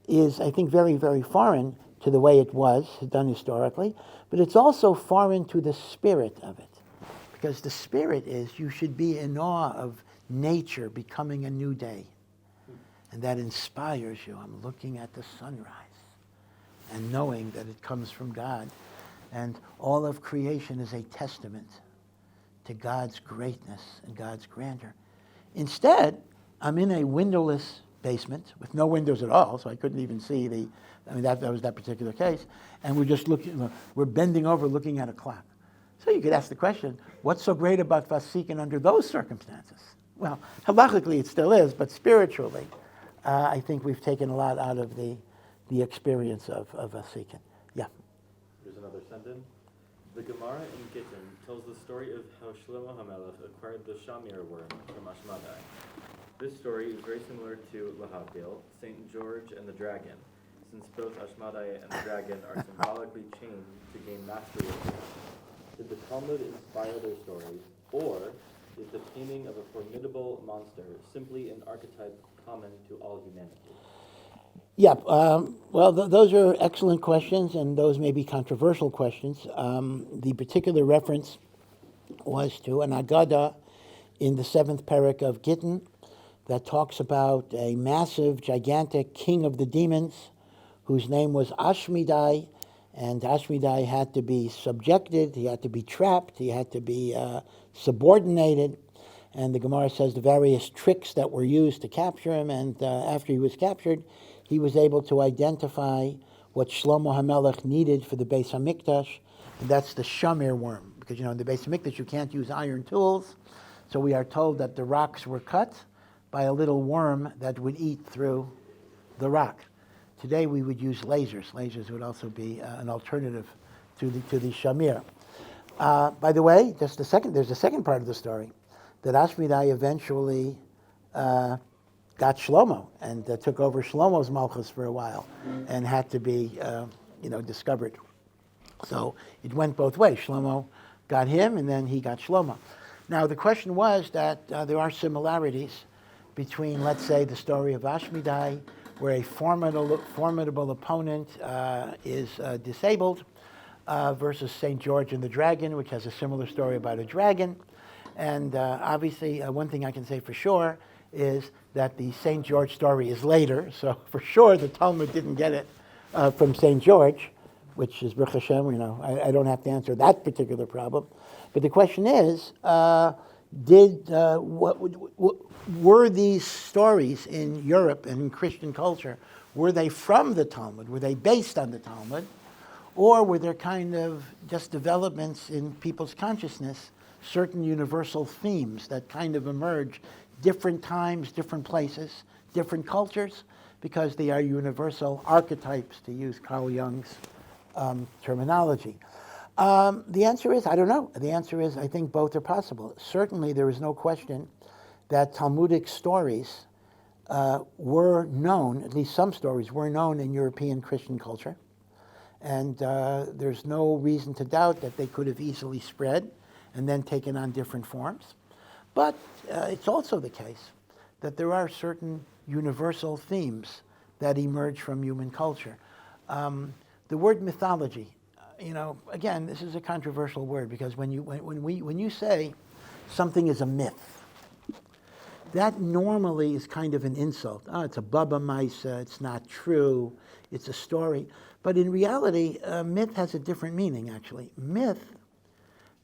is, I think, very, very foreign to the way it was done historically, but it's also foreign to the spirit of it. Because the spirit is you should be in awe of nature becoming a new day. And that inspires you. I'm looking at the sunrise and knowing that it comes from God. and all of creation is a testament to God's greatness and God's grandeur. Instead, I'm in a windowless basement with no windows at all, so I couldn't even see that was that particular case, and we're bending over looking at a clock. So you could ask the question, what's so great about Vasikin under those circumstances? Well, halachically it still is, but spiritually, I think we've taken a lot out of the experience of Vasikin. Yeah. Here's another sentence. The Gemara in Gittin tells the story of how Shlomo HaMelech acquired the Shamir worm from Ashmadai. This story is very similar to Lahakil, St. George and the dragon, since both Ashmadai and the dragon are symbolically chained to gain mastery of them. Did the Talmud inspire their stories, or is the taming of a formidable monster simply an archetype common to all humanity? Yeah, well, those are excellent questions, and those may be controversial questions. The particular reference was to an Aggada in the 7th parak of Gittin that talks about a massive, gigantic king of the demons whose name was Ashmedai, and Ashmedai had to be subjected, he had to be trapped, he had to be subordinated, and the Gemara says the various tricks that were used to capture him, and after he was captured, he was able to identify what Shlomo HaMelech needed for the Beis HaMikdash, and that's the Shamir worm. Because, in the Beis HaMikdash you can't use iron tools, so we are told that the rocks were cut by a little worm that would eat through the rock. Today we would use lasers. Lasers would also be an alternative to the Shamir. By the way, there's a second part of the story, that Ashmedai eventually got Shlomo and took over Shlomo's malchus for a while and had to be discovered. So it went both ways. Shlomo got him and then he got Shlomo. Now the question was that there are similarities between, let's say, the story of Ashmedai, where a formidable opponent is disabled, versus St. George and the dragon, which has a similar story about a dragon. And obviously, one thing I can say for sure is that the St. George story is later, so for sure the Talmud didn't get it from St. George, which is Baruch Hashem, I don't have to answer that particular problem. But the question is, were these stories in Europe and in Christian culture, were they from the Talmud? Were they based on the Talmud? Or were there kind of just developments in people's consciousness, certain universal themes that kind of emerge different times, different places, different cultures, because they are universal archetypes, to use Carl Jung's terminology? The answer is, I don't know. The answer is, I think both are possible. Certainly, there is no question that Talmudic stories were known, at least some stories were known in European Christian culture. And there's no reason to doubt that they could have easily spread and then taken on different forms. But it's also the case that there are certain universal themes that emerge from human culture. The word mythology, again, this is a controversial word, because when you say something is a myth, that normally is kind of an insult. Oh, it's a baba maisa, it's not true, it's a story. But in reality, myth has a different meaning, actually. Myth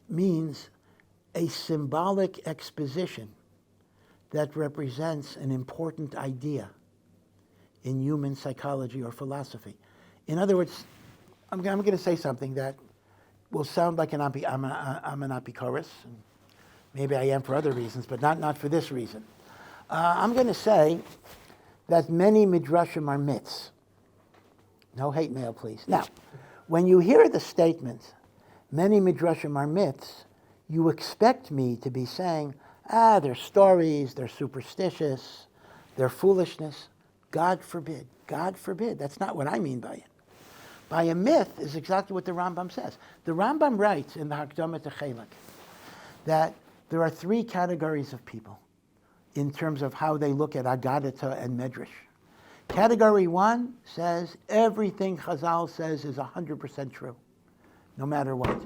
means a symbolic exposition that represents an important idea in human psychology or philosophy. In other words, I'm going to say something that will sound like I'm an apikoros. Maybe I am for other reasons, but not for this reason. I'm going to say that many midrashim are myths. No hate mail, please. Now, when you hear the statement, many midrashim are myths, you expect me to be saying, they're stories, they're superstitious, they're foolishness. God forbid. God forbid. That's not what I mean by it. By a myth is exactly what the Rambam says. The Rambam writes in the Hakdama to Chelek that there are three categories of people in terms of how they look at Aggada and Medrash. Category one says everything Chazal says is 100% true, no matter what.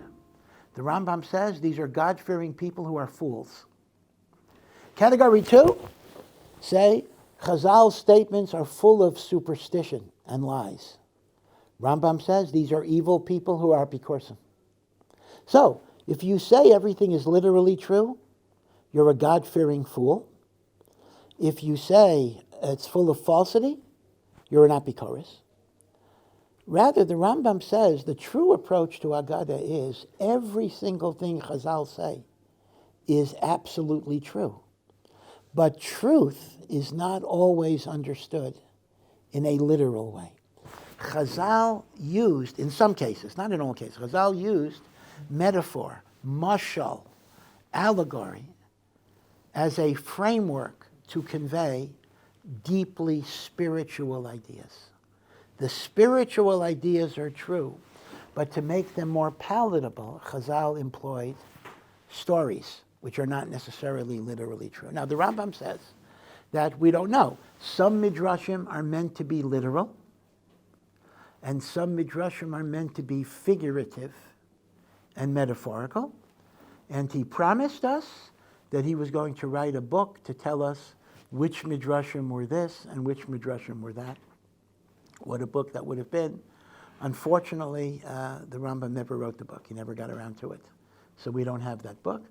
The Rambam says these are God-fearing people who are fools. Category two say Chazal's statements are full of superstition and lies. Rambam says these are evil people who are apikorsim. So, if you say everything is literally true, you're a God-fearing fool. If you say it's full of falsity, you're an apikoros. Rather, the Rambam says the true approach to Aggada is every single thing Chazal say is absolutely true. But truth is not always understood in a literal way. Chazal used, in some cases, not in all cases, Chazal used metaphor, mashal, allegory, as a framework to convey deeply spiritual ideas. The spiritual ideas are true, but to make them more palatable, Chazal employed stories, which are not necessarily literally true. Now, the Rambam says that we don't know. Some midrashim are meant to be literal, and some midrashim are meant to be figurative and metaphorical. And he promised us that he was going to write a book to tell us which midrashim were this and which midrashim were that. What a book that would have been. Unfortunately, the Rambam never wrote the book. He never got around to it. So we don't have that book.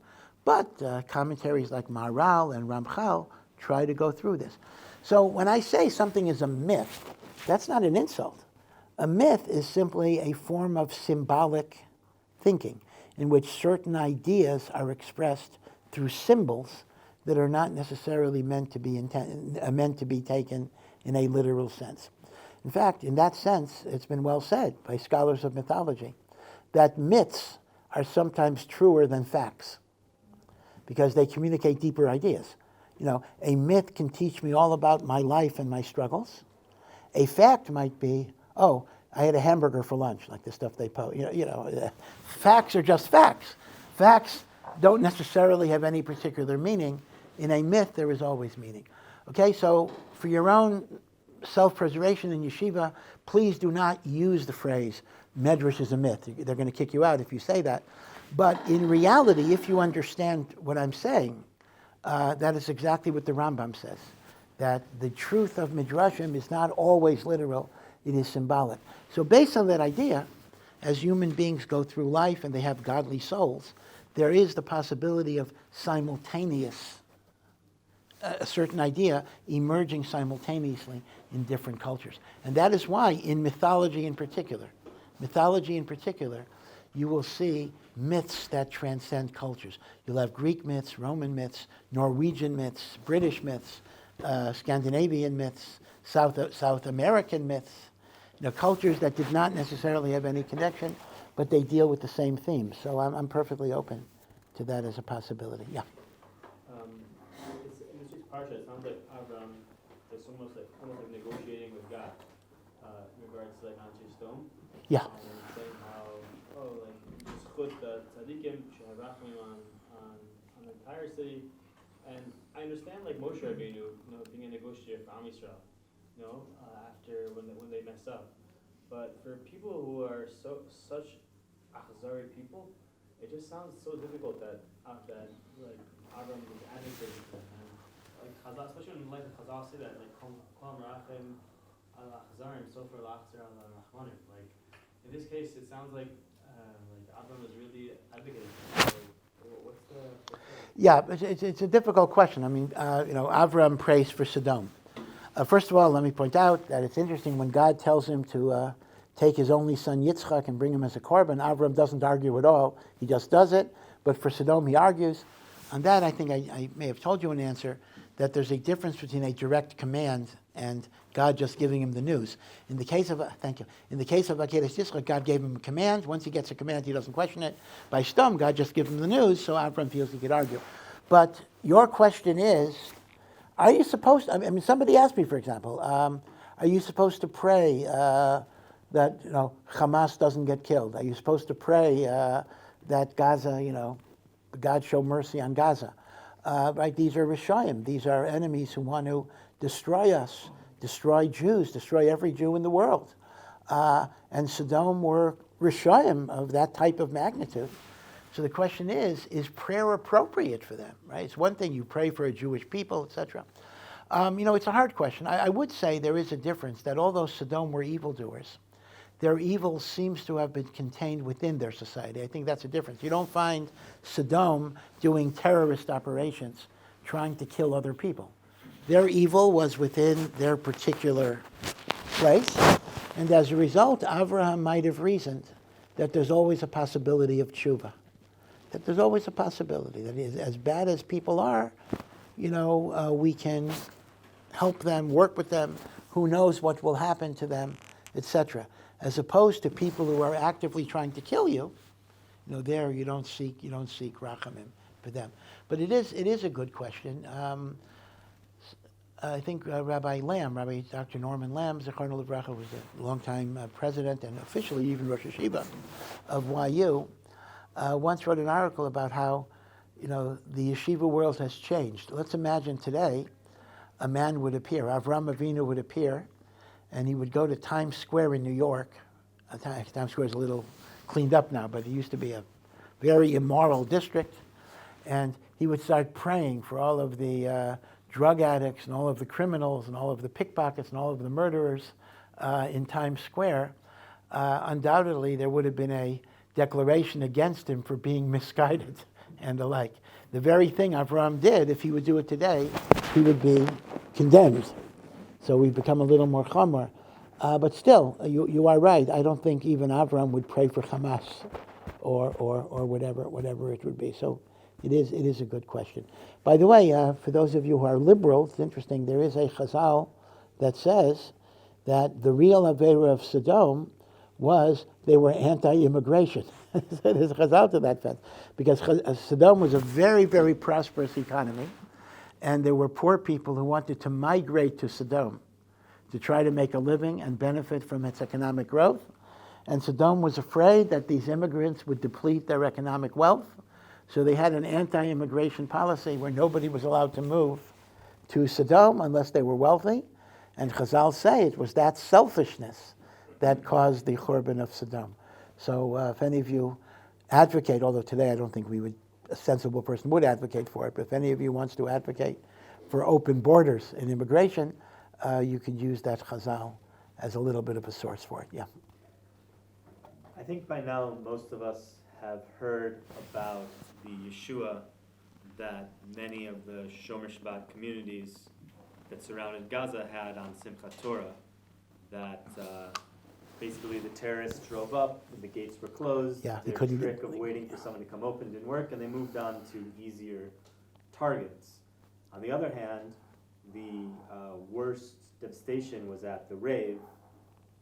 But commentaries like Maharal and Ramchal try to go through this. So when I say something is a myth, that's not an insult. A myth is simply a form of symbolic thinking in which certain ideas are expressed through symbols that are not necessarily meant to be taken in a literal sense. In fact, in that sense, it's been well said by scholars of mythology that myths are sometimes truer than facts because they communicate deeper ideas. You know, a myth can teach me all about my life and my struggles. A fact might be, oh, I had a hamburger for lunch, like the stuff they post. Facts are just facts. Facts don't necessarily have any particular meaning. In a myth, there is always meaning. Okay, so for your own self-preservation in yeshiva, please do not use the phrase, medrash is a myth. They're going to kick you out if you say that. But in reality, if you understand what I'm saying, that is exactly what the Rambam says, that the truth of midrashim is not always literal, it is symbolic. So based on that idea, as human beings go through life and they have godly souls, there is the possibility of simultaneous, a certain idea emerging simultaneously in different cultures. And that is why in mythology in particular, you will see myths that transcend cultures. You'll have Greek myths, Roman myths, Norwegian myths, British myths, Scandinavian myths, South American myths, cultures that did not necessarily have any connection, but they deal with the same themes. So I'm perfectly open to that as a possibility. Yeah. In this week's parsha, it sounds like Avraham is almost like negotiating with God in regards to Sodom. Yeah. And saying how zchut tzadikim sheharachim on the entire city. And I understand Moshe Rabbeinu, being a negotiator for Am Yisrael, after when they mess up. But for people who are such achzari people, it just sounds so difficult that Avraham is advocating for them. And Chazal, especially when Chazal say that kol merachim al achzarim sofer lachzer al rachmanim. In this case, it sounds like Avraham is really advocating for them. What's the Yeah, it's a difficult question. I mean, Avraham prays for Sodom. First of all, let me point out that it's interesting when God tells him to take his only son Yitzchak and bring him as a korban, Avraham doesn't argue at all. He just does it. But for Sodom, he argues. On that, I think I may have told you an answer, that there's a difference between a direct command and God just giving him the news. In the case of Akedah Yitzchak, God gave him a command. Once he gets a command, he doesn't question it. By Sodom, God just gives him the news, so Avraham feels he could argue. But your question is, are you supposed to, I mean, somebody asked me, for example, are you supposed to pray that Hamas doesn't get killed? Are you supposed to pray that Gaza, God show mercy on Gaza? Right? These are Rishayim. These are enemies who want to destroy us, destroy Jews, destroy every Jew in the world. And Sodom were Rishayim of that type of magnitude. So the question is prayer appropriate for them, right? It's one thing you pray for a Jewish people, etc. It's a hard question. I would say there is a difference that although Sodom were evildoers, their evil seems to have been contained within their society. I think that's a difference. You don't find Sodom doing terrorist operations, trying to kill other people. Their evil was within their particular place, and as a result, Avraham might have reasoned that there's always a possibility of tshuva. That there's always a possibility that as bad as people are, we can help them, work with them. Who knows what will happen to them, etc. As opposed to people who are actively trying to kill you. There you don't seek rachamim for them. But it is a good question. I think Rabbi Dr. Norman Lamb, Zecharno Livracha, was a longtime president and officially even Rosh Yeshiva of YU. Once wrote an article about how, the yeshiva world has changed. Let's imagine today, a man would appear, Avraham Avinu would appear, and he would go to Times Square in New York. Times Square is a little cleaned up now, but it used to be a very immoral district. And he would start praying for all of the drug addicts and all of the criminals and all of the pickpockets and all of the murderers in Times Square. Undoubtedly, there would have been a declaration against him for being misguided and the like. The very thing Avraham did, if he would do it today, he would be condemned. So we've become a little more chomer. But still, you are right. I don't think even Avraham would pray for Hamas or whatever it would be. So it is a good question. By the way, for those of you who are liberal, it's interesting, there is a chazal that says that the real Avera of Sodom was they were anti-immigration. There's a chazal to that fact. Because Sodom was a very, very prosperous economy, and there were poor people who wanted to migrate to Sodom to try to make a living and benefit from its economic growth. And Sodom was afraid that these immigrants would deplete their economic wealth, so they had an anti-immigration policy where nobody was allowed to move to Sodom unless they were wealthy. And Chazal say it was that selfishness that caused the Churban of Sodom. So if any of you advocate, although today I don't think a sensible person would advocate for it, but if any of you wants to advocate for open borders in immigration, you could use that Chazal as a little bit of a source for it. Yeah. I think by now most of us have heard about the Yeshua that many of the Shomer Shabbat communities that surrounded Gaza had on Simchat Torah, that basically the terrorists drove up, and the gates were closed, Yeah, their trick of waiting for someone to come open didn't work, and they moved on to easier targets. On the other hand, the worst devastation was at the rave.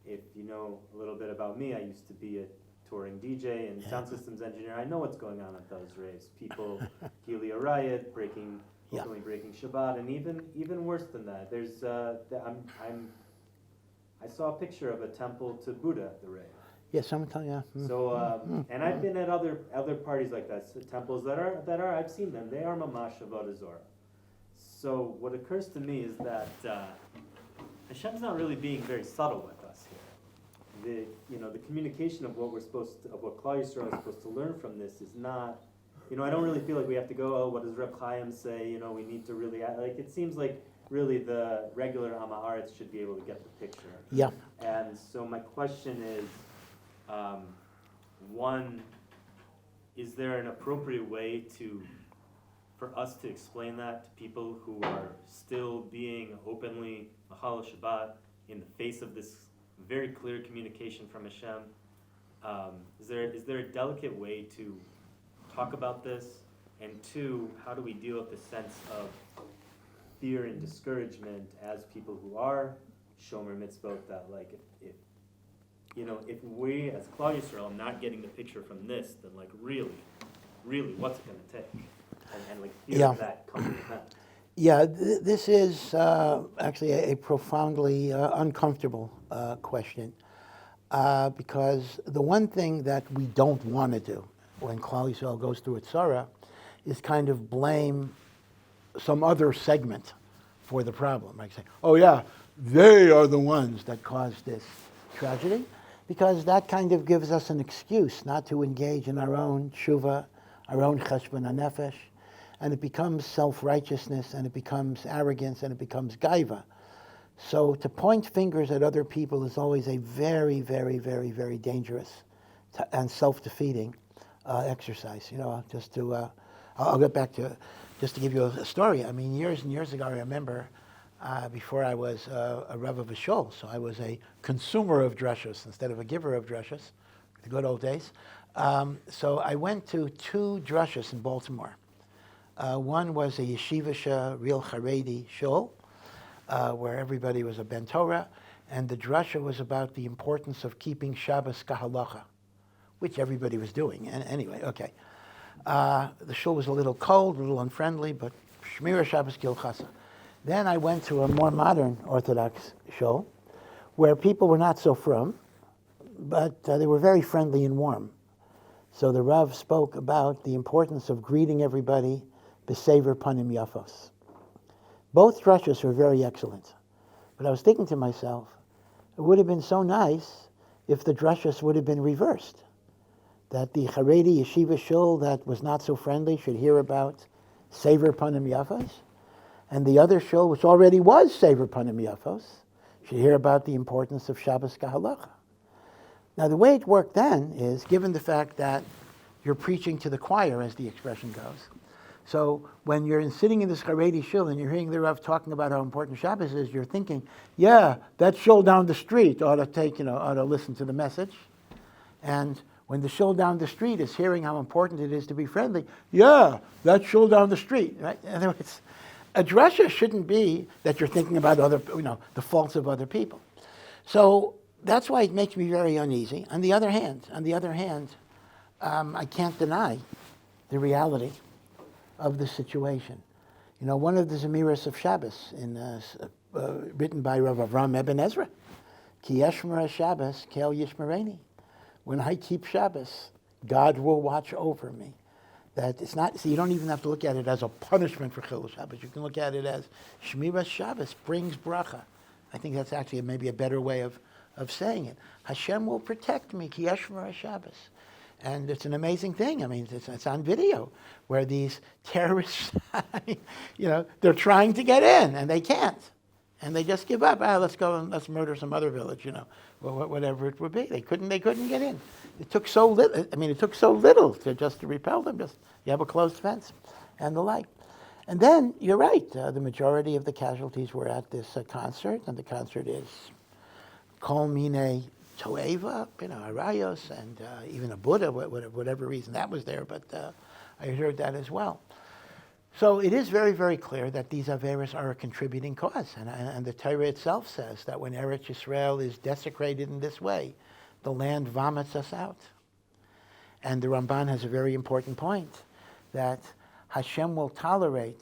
If you know a little bit about me, I used to be a touring DJ and sound systems engineer. I know what's going on at those raves. People, Gilia riot, openly breaking Shabbat, and even worse than that. There's I saw a picture of a temple to Buddha at the rave. Yeah, someone tell you. So and I've been at other parties like that, so temples that are I've seen them. They are mamash avodah zarah. So what occurs to me is that Hashem's not really being very subtle with us here. The communication of what Klal Yisrael is supposed to learn from this is not. I don't really feel like we have to go. Oh, what does Reb Chaim say? We need to really it seems like really the regular Am Haaretz should be able to get the picture. Yeah. And so my question is, one, is there an appropriate way for us to explain that to people who are still being openly Machal Shabbat in the face of this very clear communication from Hashem? Is there a delicate way to talk about this? And two, how do we deal with the sense of fear and discouragement as people who are Shomer Mitzvot, that if we as Klal Yisrael are not getting the picture from this, then really, what's it going to take? And fear that coming event. Yeah, this is actually a profoundly uncomfortable question because the one thing that we don't want to do when Klal Yisrael goes through its Tzara is kind of blame some other segment for the problem. Like say, oh yeah, they are the ones that caused this tragedy, because that kind of gives us an excuse not to engage in our own tshuva, our own cheshbon hanefesh, and it becomes self-righteousness, and it becomes arrogance, and it becomes gaiva So to point fingers at other people is always a very, very, very, very dangerous and self-defeating exercise. I'll get back to, just to give you a story. I mean, years and years ago, I remember before I was a Rav of a shul, so I was a consumer of drushes instead of a giver of drushes, the good old days. So I went to 2 drushes in Baltimore. One was a Yeshivas, real Haredi shul, where everybody was a ben Torah, and the drasha was about the importance of keeping Shabbos halacha, which everybody was doing. And anyway, okay. The shul was a little cold, a little unfriendly, but Shmira Shabbos Gilchasa. Then I went to a more modern Orthodox shul, where people were not so frum, but they were very friendly and warm. So the Rav spoke about the importance of greeting everybody, b'sever panim yafos. Both drushes were very excellent. But I was thinking to myself, it would have been so nice if the drushes would have been reversed. That the Haredi yeshiva shul that was not so friendly should hear about sever panim yafos, and the other shul, which already was sever panim yafos, should hear about the importance of Shabbos halacha. Now the way it worked then is, given the fact that you're preaching to the choir, as the expression goes, so when you're sitting in this Haredi shul and you're hearing the Rav talking about how important Shabbos is, you're thinking, yeah, that shul down the street ought to listen to the message. And when the shul down the street is hearing how important it is to be friendly, yeah, that shul down the street, right? In other words, a drasha shouldn't be that you're thinking about the faults of other people. So that's why it makes me very uneasy. On the other hand, I can't deny the reality of the situation. One of the Zemiras of Shabbos, written by Rav Avraham Eben Ezra, Ki yeshmera Shabbos kel yishmereni. When I keep Shabbos, God will watch over me. That it's not. So you don't even have to look at it as a punishment for Chilul Shabbos. You can look at it as Shmiras Shabbos brings bracha. I think that's actually maybe a better way of saying it. Hashem will protect me. Ki yeshmera Shabbos. And it's an amazing thing. I mean, it's on video where these terrorists, they're trying to get in and they can't. And they just give up. Let's go and let's murder some other village, whatever it would be. They couldn't get in. It took so little. I mean, it took so little to repel them. Just you have a closed fence and the like. And then you're right. The majority of the casualties were at this concert, and the concert is Kol Mine Toeva, Arayos, and even a Buddha, whatever reason that was there, but I heard that as well. So it is very, very clear that these Averas are a contributing cause. And the Torah itself says that when Eretz Yisrael is desecrated in this way, the land vomits us out. And the Ramban has a very important point, that Hashem will tolerate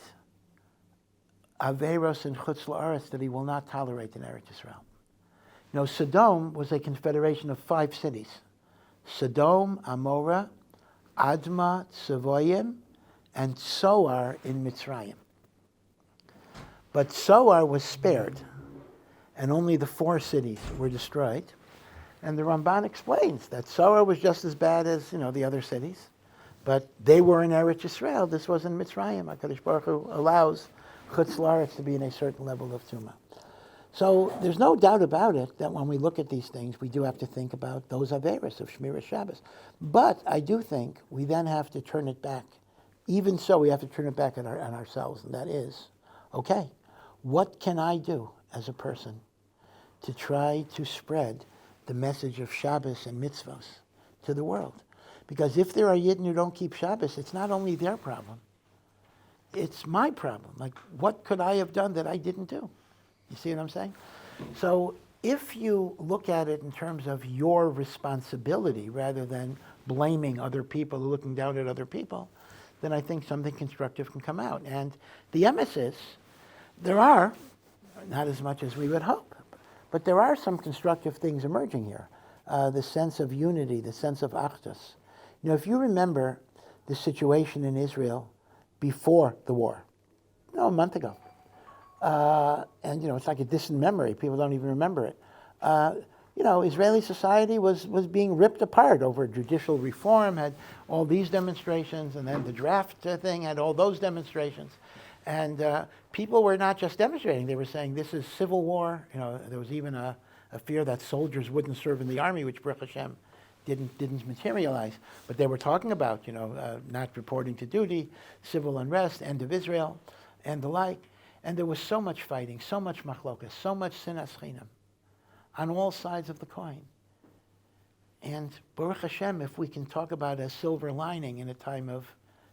Averos in Chutz La'aretz that he will not tolerate in Eretz Yisrael. Sodom was a confederation of 5 cities. Sodom, Gomora, Adma, Tsevoyim, and Zoar in Mitzrayim. But Zoar was spared, and only the 4 cities were destroyed. And the Ramban explains that Zoar was just as bad as the other cities, but they were in Eretz Yisrael. This was in Mitzrayim. HaKadosh Baruch Hu allows Chutz La'aretz to be in a certain level of tumah. So there's no doubt about it that when we look at these things, we do have to think about those Averas of Shmiras Shabbos. But I do think we then have to turn it back. Even so, we have to turn it back on ourselves, and that is, okay, what can I do as a person to try to spread the message of Shabbos and mitzvos to the world? Because if there are Yidden who don't keep Shabbos, it's not only their problem, it's my problem. Like, what could I have done that I didn't do? You see what I'm saying? So if you look at it in terms of your responsibility rather than blaming other people or looking down at other people, then I think something constructive can come out. And the emesis, there are, not as much as we would hope, but there are some constructive things emerging here. The sense of unity, the sense of achdus. If you remember the situation in Israel before the war, a month ago, and it's like a distant memory. People don't even remember it. Israeli society was being ripped apart over judicial reform, had all these demonstrations, and then the draft thing had all those demonstrations. And people were not just demonstrating, they were saying this is civil war. There was even a fear that soldiers wouldn't serve in the army, which Baruch Hashem didn't materialize. But they were talking about, not reporting to duty, civil unrest, end of Israel, and the like. And there was so much fighting, so much machlokas, so much sinas chinam on all sides of the coin. And Baruch Hashem, if we can talk about a silver lining in a time of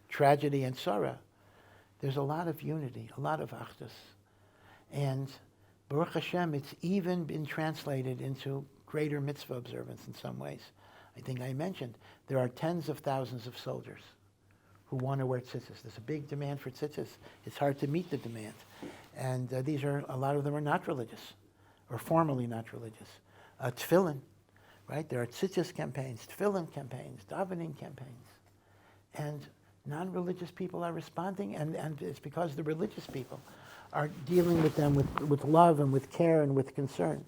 tragedy and sorrow, there's a lot of unity, a lot of achdus. And Baruch Hashem, it's even been translated into greater mitzvah observance in some ways. I think I mentioned there are tens of thousands of soldiers who want to wear tzitzis. There's a big demand for tzitzis. It's hard to meet the demand. And a lot of them are not religious, or formally not religious. Tefillin, right? There are tzitzis campaigns, tefillin campaigns, davening campaigns. And non-religious people are responding, and it's because the religious people are dealing with them with love and with care and with concern.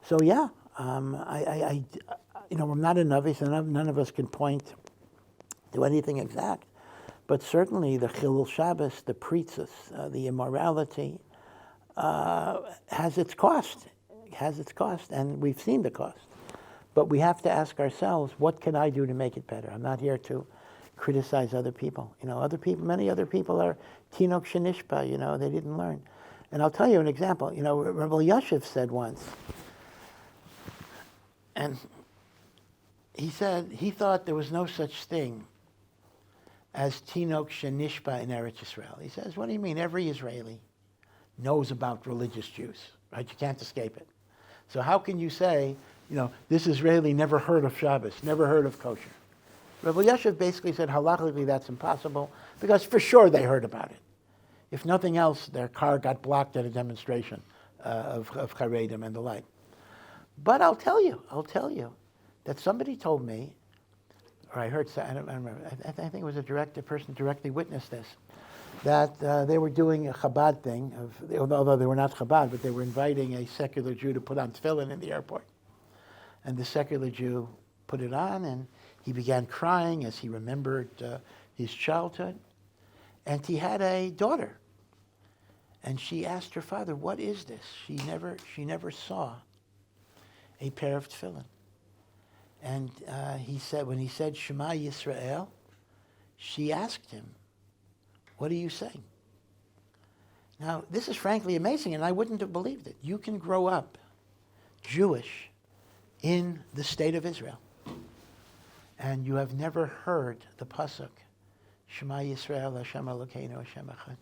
So yeah, I'm not a novice, and none of us can point to anything exact, but certainly the Chilul Shabbos, the pretzis, the immorality, has its cost. It has its cost, and we've seen the cost. But we have to ask ourselves, what can I do to make it better? I'm not here to criticize other people. Many other people are tinok shenishpa, they didn't learn. And I'll tell you an example. Rabbi Yashiv said once, and he said he thought there was no such thing as tinok shenishpa in Eretz Yisrael. He says, what do you mean? Every Israeli knows about religious Jews, right? You can't escape it. So how can you say, this Israeli never heard of Shabbos, never heard of kosher? Rabbi Yashiv basically said, halachically, that's impossible, because for sure they heard about it. If nothing else, their car got blocked at a demonstration of Charedim and the like. But I'll tell you that somebody told me, or I heard, I don't remember, I think it was a person directly witnessed this, that they were doing a Chabad thing, although they were not Chabad, but they were inviting a secular Jew to put on tefillin in the airport. And the secular Jew put it on, and he began crying as he remembered his childhood. And he had a daughter. And she asked her father, what is this? She never saw a pair of tefillin. And when he said, Shema Yisrael, she asked him, what are you saying? Now, this is frankly amazing, and I wouldn't have believed it. You can grow up Jewish in the state of Israel, and you have never heard the pasuk, Shema Yisrael, Hashem Elokeinu, Hashem Echad.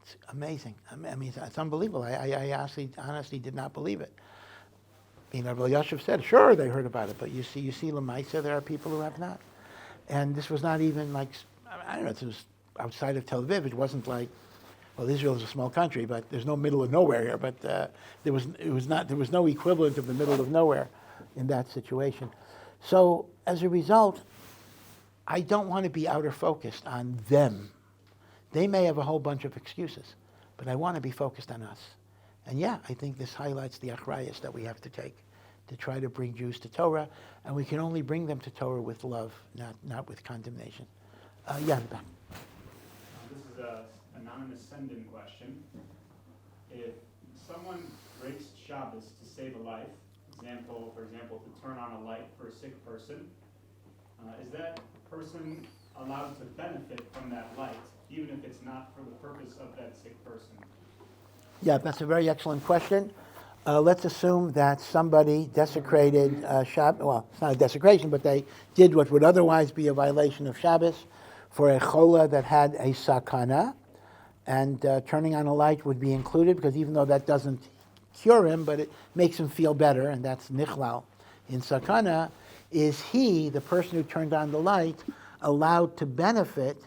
It's amazing. I mean, it's unbelievable. I honestly did not believe it. Rabbi Yashiv said, sure, they heard about it, but you see Lamaisa, there are people who have not. And this was not even like, I don't know, it was outside of Tel Aviv. It wasn't like, well, Israel is a small country, but there's no middle of nowhere here. But there was no equivalent of the middle of nowhere in that situation. So as a result, I don't want to be outer focused on them. They may have a whole bunch of excuses, but I want to be focused on us. And yeah, I think this highlights the achrayus that we have to take to try to bring Jews to Torah, and we can only bring them to Torah with love, not with condemnation. Yeah, back. This is an anonymous send-in question. If someone breaks Shabbos to save a life, for example, to turn on a light for a sick person, is that person allowed to benefit from that light, even if it's not for the purpose of that sick person? Yeah, that's a very excellent question. Let's assume that somebody desecrated Shabbos. Well, it's not a desecration, but they did what would otherwise be a violation of Shabbos for a chola that had a sakana, and turning on a light would be included, because even though that doesn't cure him, but it makes him feel better, and that's nichlal in sakana. Is he, the person who turned on the light, allowed to benefit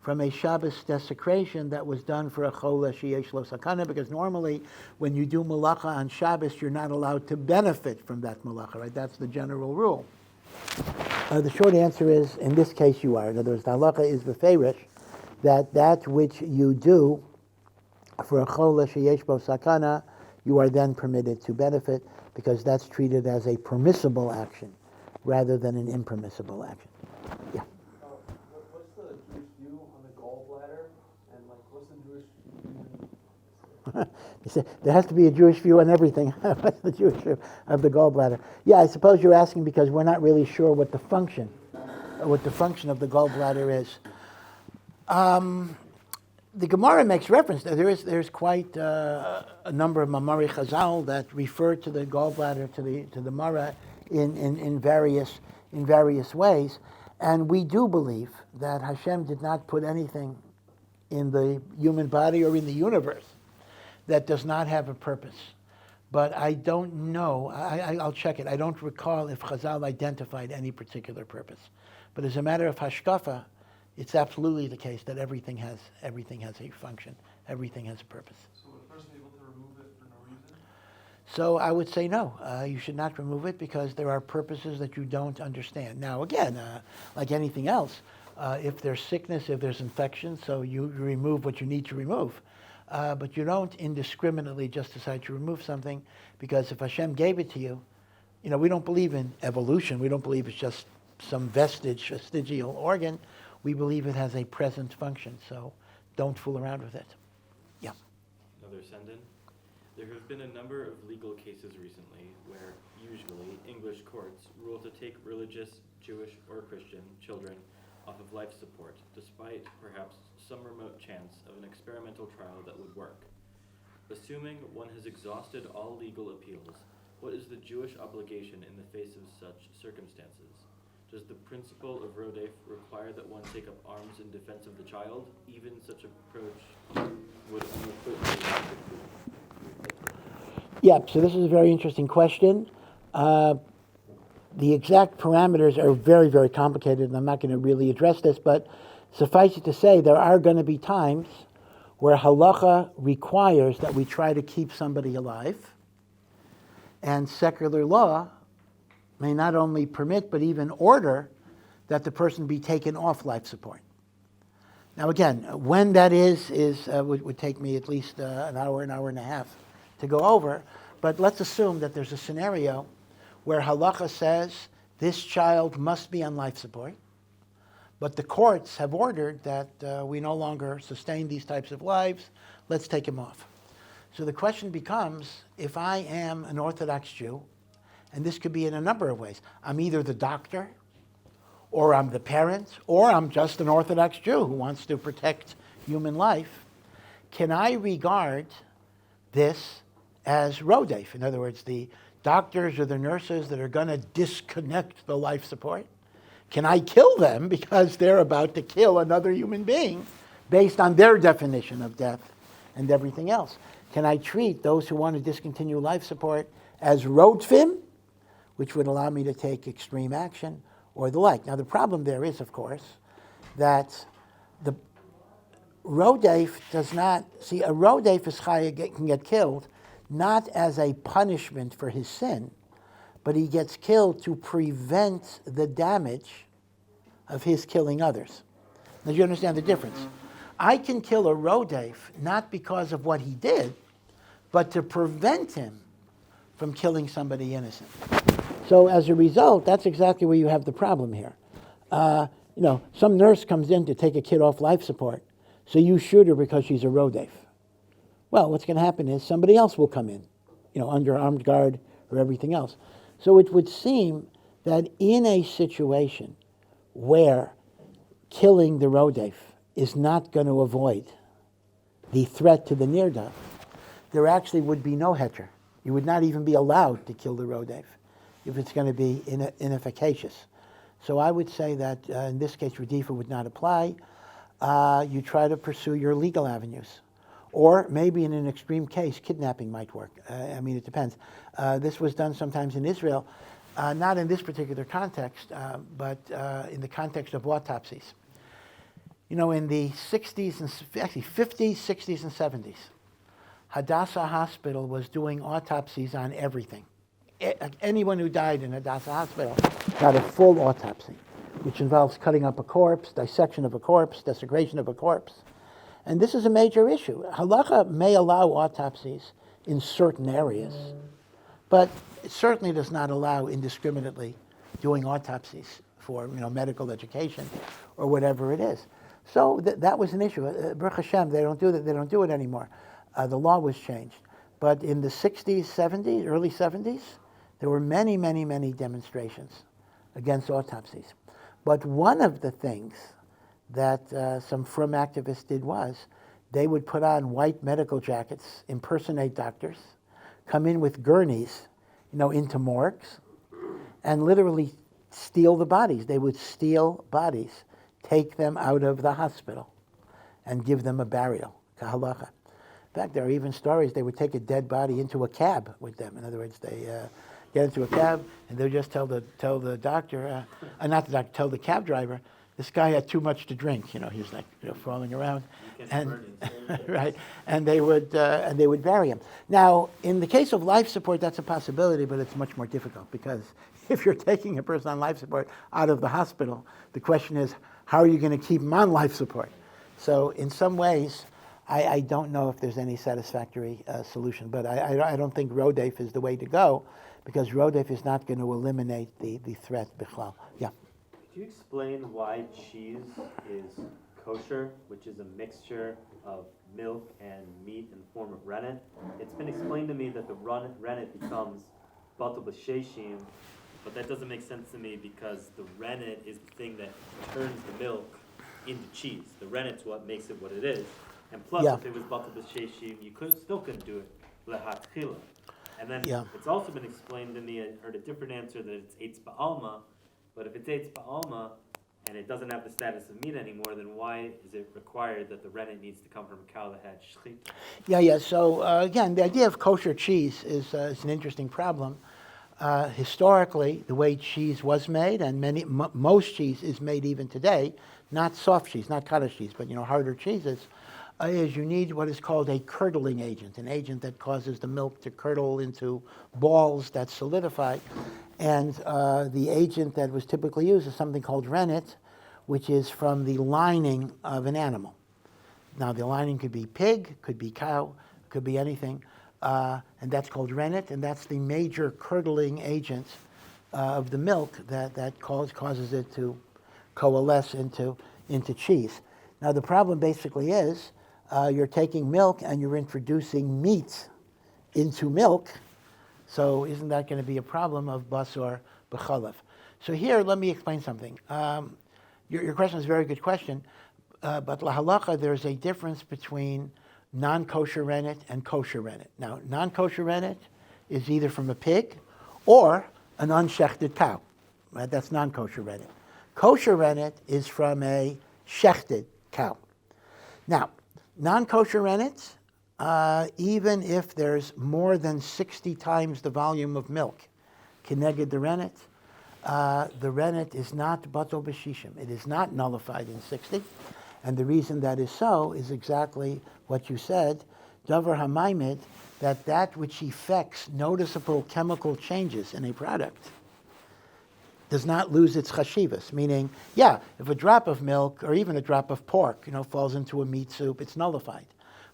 from a Shabbos desecration that was done for a chola sheyesh lo sakana? Because normally, when you do melacha on Shabbos, you're not allowed to benefit from that melacha, right? That's the general rule. The short answer is, in this case, you are. In other words, the halacha is beferish that which you do for a chola sheyesh bo sakana, you are then permitted to benefit, because that's treated as a permissible action rather than an impermissible action. Yeah. What's the Jewish view on the gallbladder and like You say, there has to be a Jewish view on everything. What's the Jewish view of the gallbladder? Yeah, I suppose you're asking because we're not really sure what the function of the gallbladder is. The Gemara makes reference. There's quite a number of Mamari Chazal that refer to the gallbladder, to the Mara, in various ways, and we do believe that Hashem did not put anything in the human body or in the universe that does not have a purpose. But I don't know. I'll check it. I don't recall if Chazal identified any particular purpose. But as a matter of hashkafa, it's absolutely the case that everything has a function. Everything has a purpose. So would a person be able to remove it for no reason? So I would say no. You should not remove it because there are purposes that you don't understand. Now, again, like anything else, if there's sickness, if there's infection, so you remove what you need to remove. But you don't indiscriminately just decide to remove something because if Hashem gave it to you, we don't believe in evolution. We don't believe it's just some vestigial organ. We believe it has a present function, so don't fool around with it. Yeah. Another send-in. There have been a number of legal cases recently where usually English courts rule to take religious, Jewish or Christian children off of life support, despite perhaps some remote chance of an experimental trial that would work. Assuming one has exhausted all legal appeals, what is the Jewish obligation in the face of such circumstances? Does the principle of Rodef require that one take up arms in defense of the child? Even such approach would only put Yeah, so this is a very interesting question. The exact parameters are very, very complicated, and I'm not going to really address this, but suffice it to say, there are going to be times where halacha requires that we try to keep somebody alive, and secular law may not only permit, but even order that the person be taken off life support. Now again, when that would take me at least an hour and a half to go over, but let's assume that there's a scenario where halacha says this child must be on life support, but the courts have ordered that we no longer sustain these types of lives, let's take him off. So the question becomes, if I am an Orthodox Jew, and this could be in a number of ways. I'm either the doctor, or I'm the parent, or I'm just an Orthodox Jew who wants to protect human life. Can I regard this as rodef? In other words, the doctors or the nurses that are going to disconnect the life support, can I kill them because they're about to kill another human being based on their definition of death and everything else? Can I treat those who want to discontinue life support as rodfim, which would allow me to take extreme action or the like? Now, the problem there is, of course, that the rodef does not, see, a rodef is chaya can get killed not as a punishment for his sin, but he gets killed to prevent the damage of his killing others. Now, do you understand the difference? I can kill a rodef not because of what he did, but to prevent him from killing somebody innocent. So as a result, that's exactly where you have the problem here. Some nurse comes in to take a kid off life support, so you shoot her because she's a rodef. Well, what's going to happen is somebody else will come in, under armed guard or everything else. So it would seem that in a situation where killing the rodef is not going to avoid the threat to the nirdav, there actually would be no heter. You would not even be allowed to kill the rodef if it's going to be inefficacious. So I would say that in this case, Redifa would not apply. You try to pursue your legal avenues. Or maybe in an extreme case, kidnapping might work. It depends. This was done sometimes in Israel, not in this particular context, but in the context of autopsies. In the 60s and actually 50s, 60s, and 70s, Hadassah Hospital was doing autopsies on everything. Anyone who died in Hadassah Hospital got a full autopsy, which involves cutting up a corpse, dissection of a corpse, desecration of a corpse. And this is a major issue. Halacha may allow autopsies in certain areas, but it certainly does not allow indiscriminately doing autopsies for medical education or whatever it is. So that was an issue. Baruch Hashem, they don't do that. They don't do it anymore. The law was changed. But in the 60s, 70s, early 70s, there were many, many, many demonstrations against autopsies. But one of the things that some frum activists did was they would put on white medical jackets, impersonate doctors, come in with gurneys, into morgues, and literally steal the bodies. They would steal bodies, take them out of the hospital, and give them a burial, halacha. In fact, there are even stories they would take a dead body into a cab with them. In other words, they get into a cab and they would just tell the doctor, not the doctor, tell the cab driver, this guy had too much to drink. He was like falling around, and right, and they would bury him. Now, in the case of life support, that's a possibility, but it's much more difficult because if you're taking a person on life support out of the hospital, the question is, how are you going to keep him on life support? So, in some ways, I don't know if there's any satisfactory solution, but I don't think Rodef is the way to go because Rodef is not going to eliminate the threat. Bichlal. Yeah. Could you explain why cheese is kosher, which is a mixture of milk and meat in the form of rennet? It's been explained to me that the rennet becomes batel b'sheshim, but that doesn't make sense to me because the rennet is the thing that turns the milk into cheese. The rennet's what makes it what it is. And plus, if it was batel b'sheshim, you still couldn't do it lehatchila. And then it's also been explained to me, I heard a different answer, that it's eitz ba'alma, but if it's eitz ba'alma and it doesn't have the status of meat anymore, then why is it required that the rennet needs to come from a cow that had shchit? Yeah. So again, the idea of kosher cheese is an interesting problem. Historically, the way cheese was made, and most cheese is made even today, not soft cheese, not cottage cheese, but harder cheeses, is you need what is called a curdling agent, an agent that causes the milk to curdle into balls that solidify. And the agent that was typically used is something called rennet, which is from the lining of an animal. Now, the lining could be pig, could be cow, could be anything, and that's called rennet, and that's the major curdling agent of the milk that causes it to coalesce into cheese. Now, the problem basically is you're taking milk and you're introducing meat into milk, so isn't that going to be a problem of basar b'chalav? So here, let me explain something. Your question is a very good question, but la halacha, there's a difference between non-kosher rennet and kosher rennet. Now, non-kosher rennet is either from a pig or an unshechted cow. Right? That's non-kosher rennet. Kosher rennet is from a shechted cow. Now, non-kosher rennet, even if there's more than 60 times the volume of milk keneged the rennet is not batel b'shishim. It is not nullified in 60. And the reason that is so is exactly what you said, davar hamaymed, that which effects noticeable chemical changes in a product does not lose its chashivas. Meaning, if a drop of milk or even a drop of pork, falls into a meat soup, it's nullified.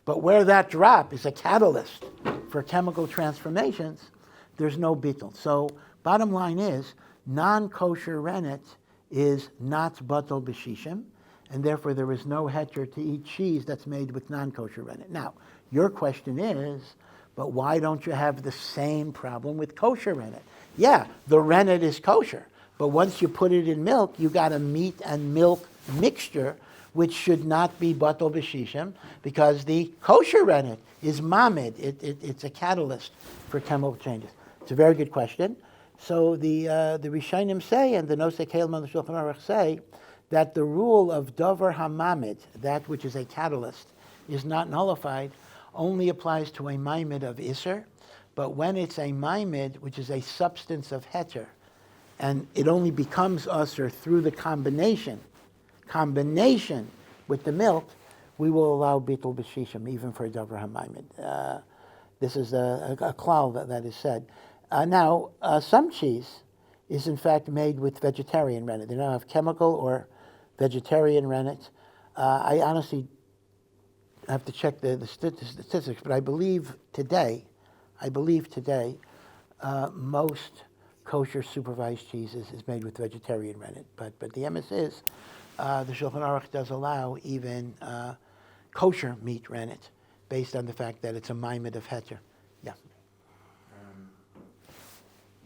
But where that drop is a catalyst for chemical transformations, there's no bittul. So, bottom line is, non-kosher rennet is not batel b'shishim, and therefore there is no heter to eat cheese that's made with non-kosher rennet. Now, your question is, but why don't you have the same problem with kosher rennet? Yeah, the rennet is kosher, but once you put it in milk, you got a meat and milk mixture, which should not be batel b'shishim, because the kosher rennet is mamid. It's a catalyst for chemical changes. It's a very good question. So the Rishonim say, and the Nosei Kelim and the Shulchan Aruch say, that the rule of davar hamamid, that which is a catalyst, is not nullified, only applies to a maimid of iser, but when it's a maimid, which is a substance of heter, and it only becomes usher through the combination with the milk, we will allow bittul b'shishim, even for davar hamaimid. This is a klal that is said. Now, some cheese is in fact made with vegetarian rennet. They don't have chemical or vegetarian rennet. I honestly have to check the statistics, but I believe today, most kosher supervised cheese is made with vegetarian rennet. But the emes is, the Shulchan Aruch does allow even kosher meat rennet based on the fact that it's a maimed of heter. Yeah.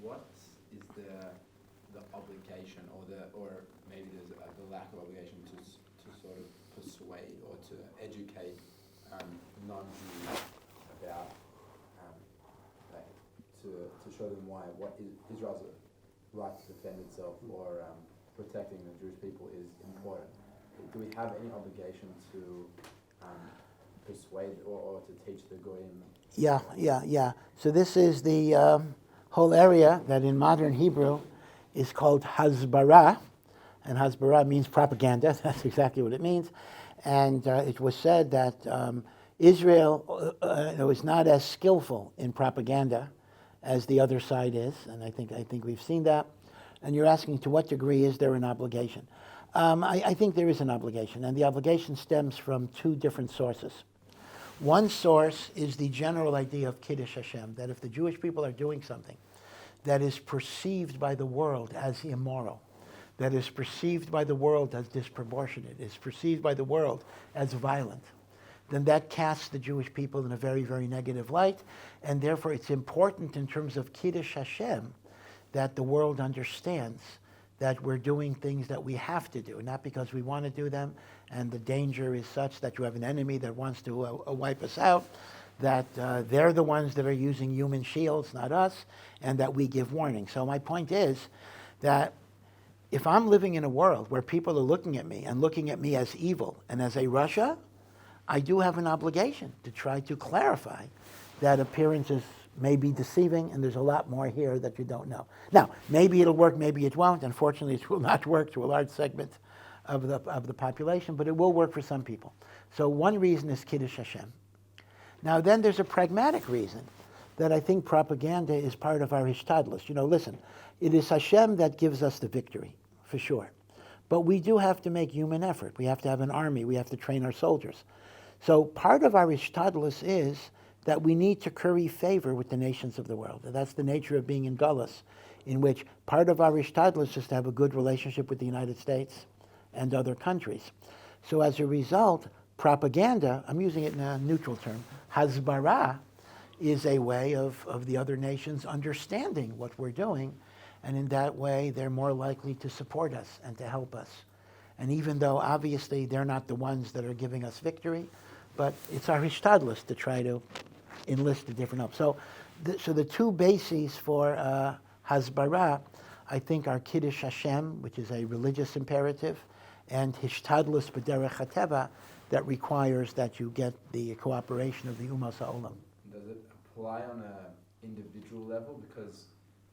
What is the obligation, or maybe there's the lack of obligation to sort of persuade or to educate non-Jews about to show them why what Israel's right to defend itself or protecting the Jewish people is important? Do we have any obligation to persuade or to teach the goyim? Yeah. So this is the whole area that in modern Hebrew is called hasbara, and hasbara means propaganda. That's exactly what it means. And it was said that Israel was not as skillful in propaganda as the other side is, and I think we've seen that. And you're asking, to what degree is there an obligation? I think there is an obligation, and the obligation stems from two different sources. One source is the general idea of Kiddush Hashem, that if the Jewish people are doing something that is perceived by the world as immoral, that is perceived by the world as disproportionate, is perceived by the world as violent, then that casts the Jewish people in a very, very negative light, and therefore it's important in terms of Kiddush Hashem that the world understands that we're doing things that we have to do, not because we want to do them, and the danger is such that you have an enemy that wants to wipe us out, that they're the ones that are using human shields, not us, and that we give warning. So my point is that if I'm living in a world where people are looking at me as evil and as a Russia, I do have an obligation to try to clarify that appearances may be deceiving, and there's a lot more here that you don't know. Now, maybe it'll work, maybe it won't. Unfortunately, it will not work to a large segment of the population, but it will work for some people. So one reason is Kiddush Hashem. Now, then there's a pragmatic reason that I think propaganda is part of our hishtadlus. Listen, it is Hashem that gives us the victory, for sure. But we do have to make human effort. We have to have an army. We have to train our soldiers. So part of our hishtadlus is that we need to curry favor with the nations of the world. And that's the nature of being in Gullus, in which part of our hishtadlus is to have a good relationship with the United States and other countries. So as a result, propaganda, I'm using it in a neutral term, hasbara, is a way of the other nations understanding what we're doing, and in that way they're more likely to support us and to help us. And even though obviously they're not the ones that are giving us victory, but it's our hishtadlus to try to enlist the different help. So the two bases for hasbara, I think, are Kiddush Hashem, which is a religious imperative, and hishtadlus b'derech hateva, that requires that you get the cooperation of the Umas HaOlam. Does it apply on an individual level? Because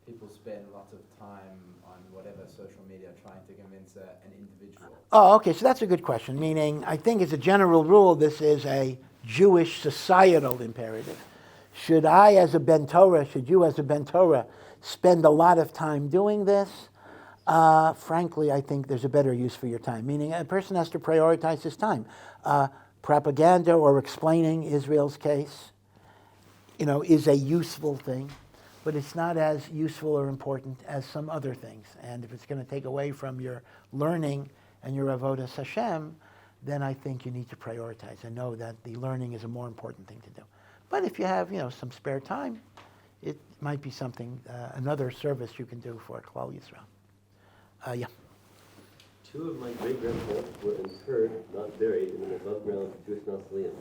people spend lots of time on whatever social media trying to convince an individual. Oh, okay, so that's a good question. Meaning, I think as a general rule, this is a Jewish societal imperative. Should you as a Ben Torah, spend a lot of time doing this? Frankly, I think there's a better use for your time. Meaning, a person has to prioritize his time. Propaganda or explaining Israel's case, is a useful thing, but it's not as useful or important as some other things. And if it's going to take away from your learning and your avodas Hashem, then I think you need to prioritize and know that the learning is a more important thing to do. But if you have, some spare time, it might be something, another service you can do for Klal Yisrael. Yeah. Two of my great-grandparents were interred, not buried, in an above-ground Jewish mausoleum.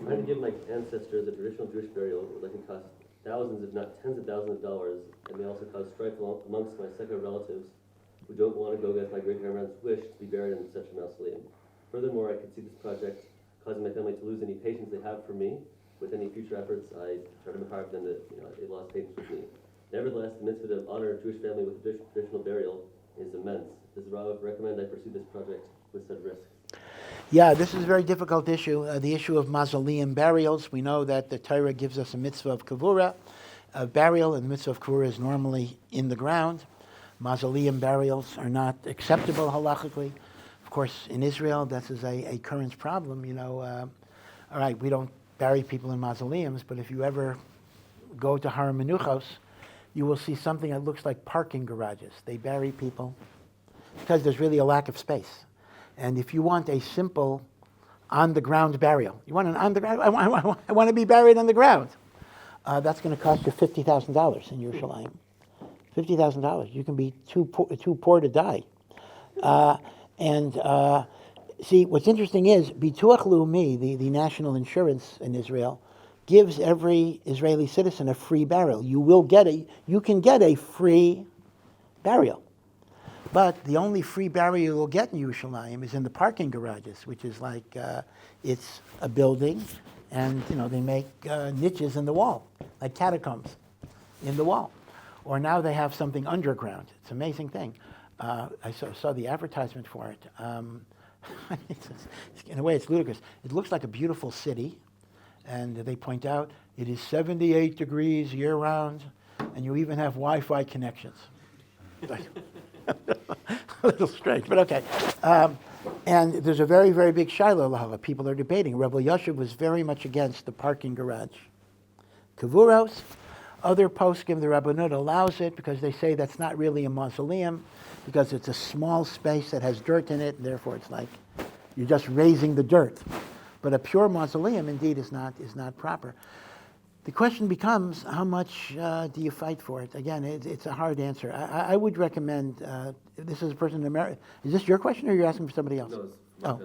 Trying to give my ancestors a traditional Jewish burial would likely cost thousands, if not tens of thousands of dollars, and may also cause strife amongst my secular relatives who don't want to go against my great-grandparents' wish to be buried in such a mausoleum. Furthermore, I could see this project causing my family to lose any patience they have for me. With any future efforts, I try to make hard for them that they lost patience with me. Nevertheless, the mitzvah to honor a Jewish family with a traditional burial is immense. Does Rav recommend I pursue this project with said risks? Yeah, this is a very difficult issue. The issue of mausoleum burials. We know that the Torah gives us a mitzvah of kavura, of burial, and the mitzvah of kavura is normally in the ground. Mausoleum burials are not acceptable halachically. Of course, in Israel, this is a current problem. All right, we don't bury people in mausoleums, but if you ever go to Har Menuchos, you will see something that looks like parking garages. They bury people because there's really a lack of space. And if you want a simple on-the-ground burial. You want an on-the-ground? I want to be buried on the ground. That's going to cost you $50,000 in Yerushalayim. $50,000. You can be too poor to die. See, what's interesting is Bituach Leumi, the national insurance in Israel, gives every Israeli citizen a free burial. You can get a free burial. But the only free burial you'll get in Yerushalayim is in the parking garages, which is like, it's a building, and they make niches in the wall, like catacombs in the wall. Or now they have something underground. It's an amazing thing. I saw the advertisement for it. In a way, it's ludicrous. It looks like a beautiful city, and they point out it is 78 degrees year-round, and you even have Wi-Fi connections. A little strange, but okay. And there's a very, very big shiloh halacha. People are debating. Rabbi Yosef was very much against the parking garage. Kavuros, other poskim, the Rabbanut allows it because they say that's not really a mausoleum, because it's a small space that has dirt in it, and therefore it's like you're just raising the dirt. But a pure mausoleum, indeed, is not proper. The question becomes, how much do you fight for it? Again, it's a hard answer. I would recommend, this is a person in America. Is this your question, or you're asking for somebody else? No, it's Oh,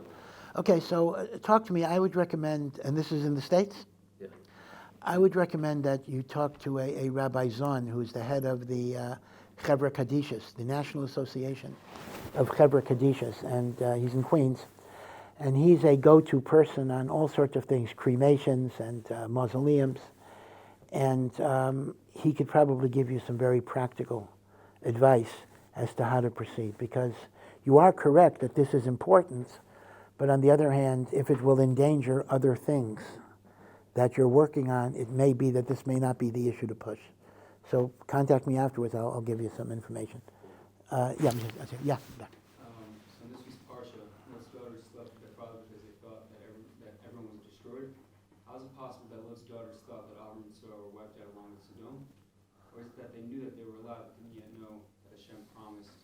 okay, so talk to me. I would recommend, and this is in the States? Yeah. I would recommend that you talk to a Rabbi Zon, who's the head of the Chevra Kadishas, the National Association of Chevra Kadishas, and he's in Queens. And he's a go-to person on all sorts of things, cremations and mausoleums. And he could probably give you some very practical advice as to how to proceed, because you are correct that this is important, but on the other hand, if it will endanger other things that you're working on, it may be that this may not be the issue to push. So contact me afterwards. I'll give you some information. Yeah. So in this week's parsha, Lot's daughters slept with their father because they thought that everyone was destroyed. How is it possible that Lot's daughters thought that Avraham and Sarah were wiped out along with Sodom? Or is it that they knew that they were alive, but didn't yet know that Hashem promised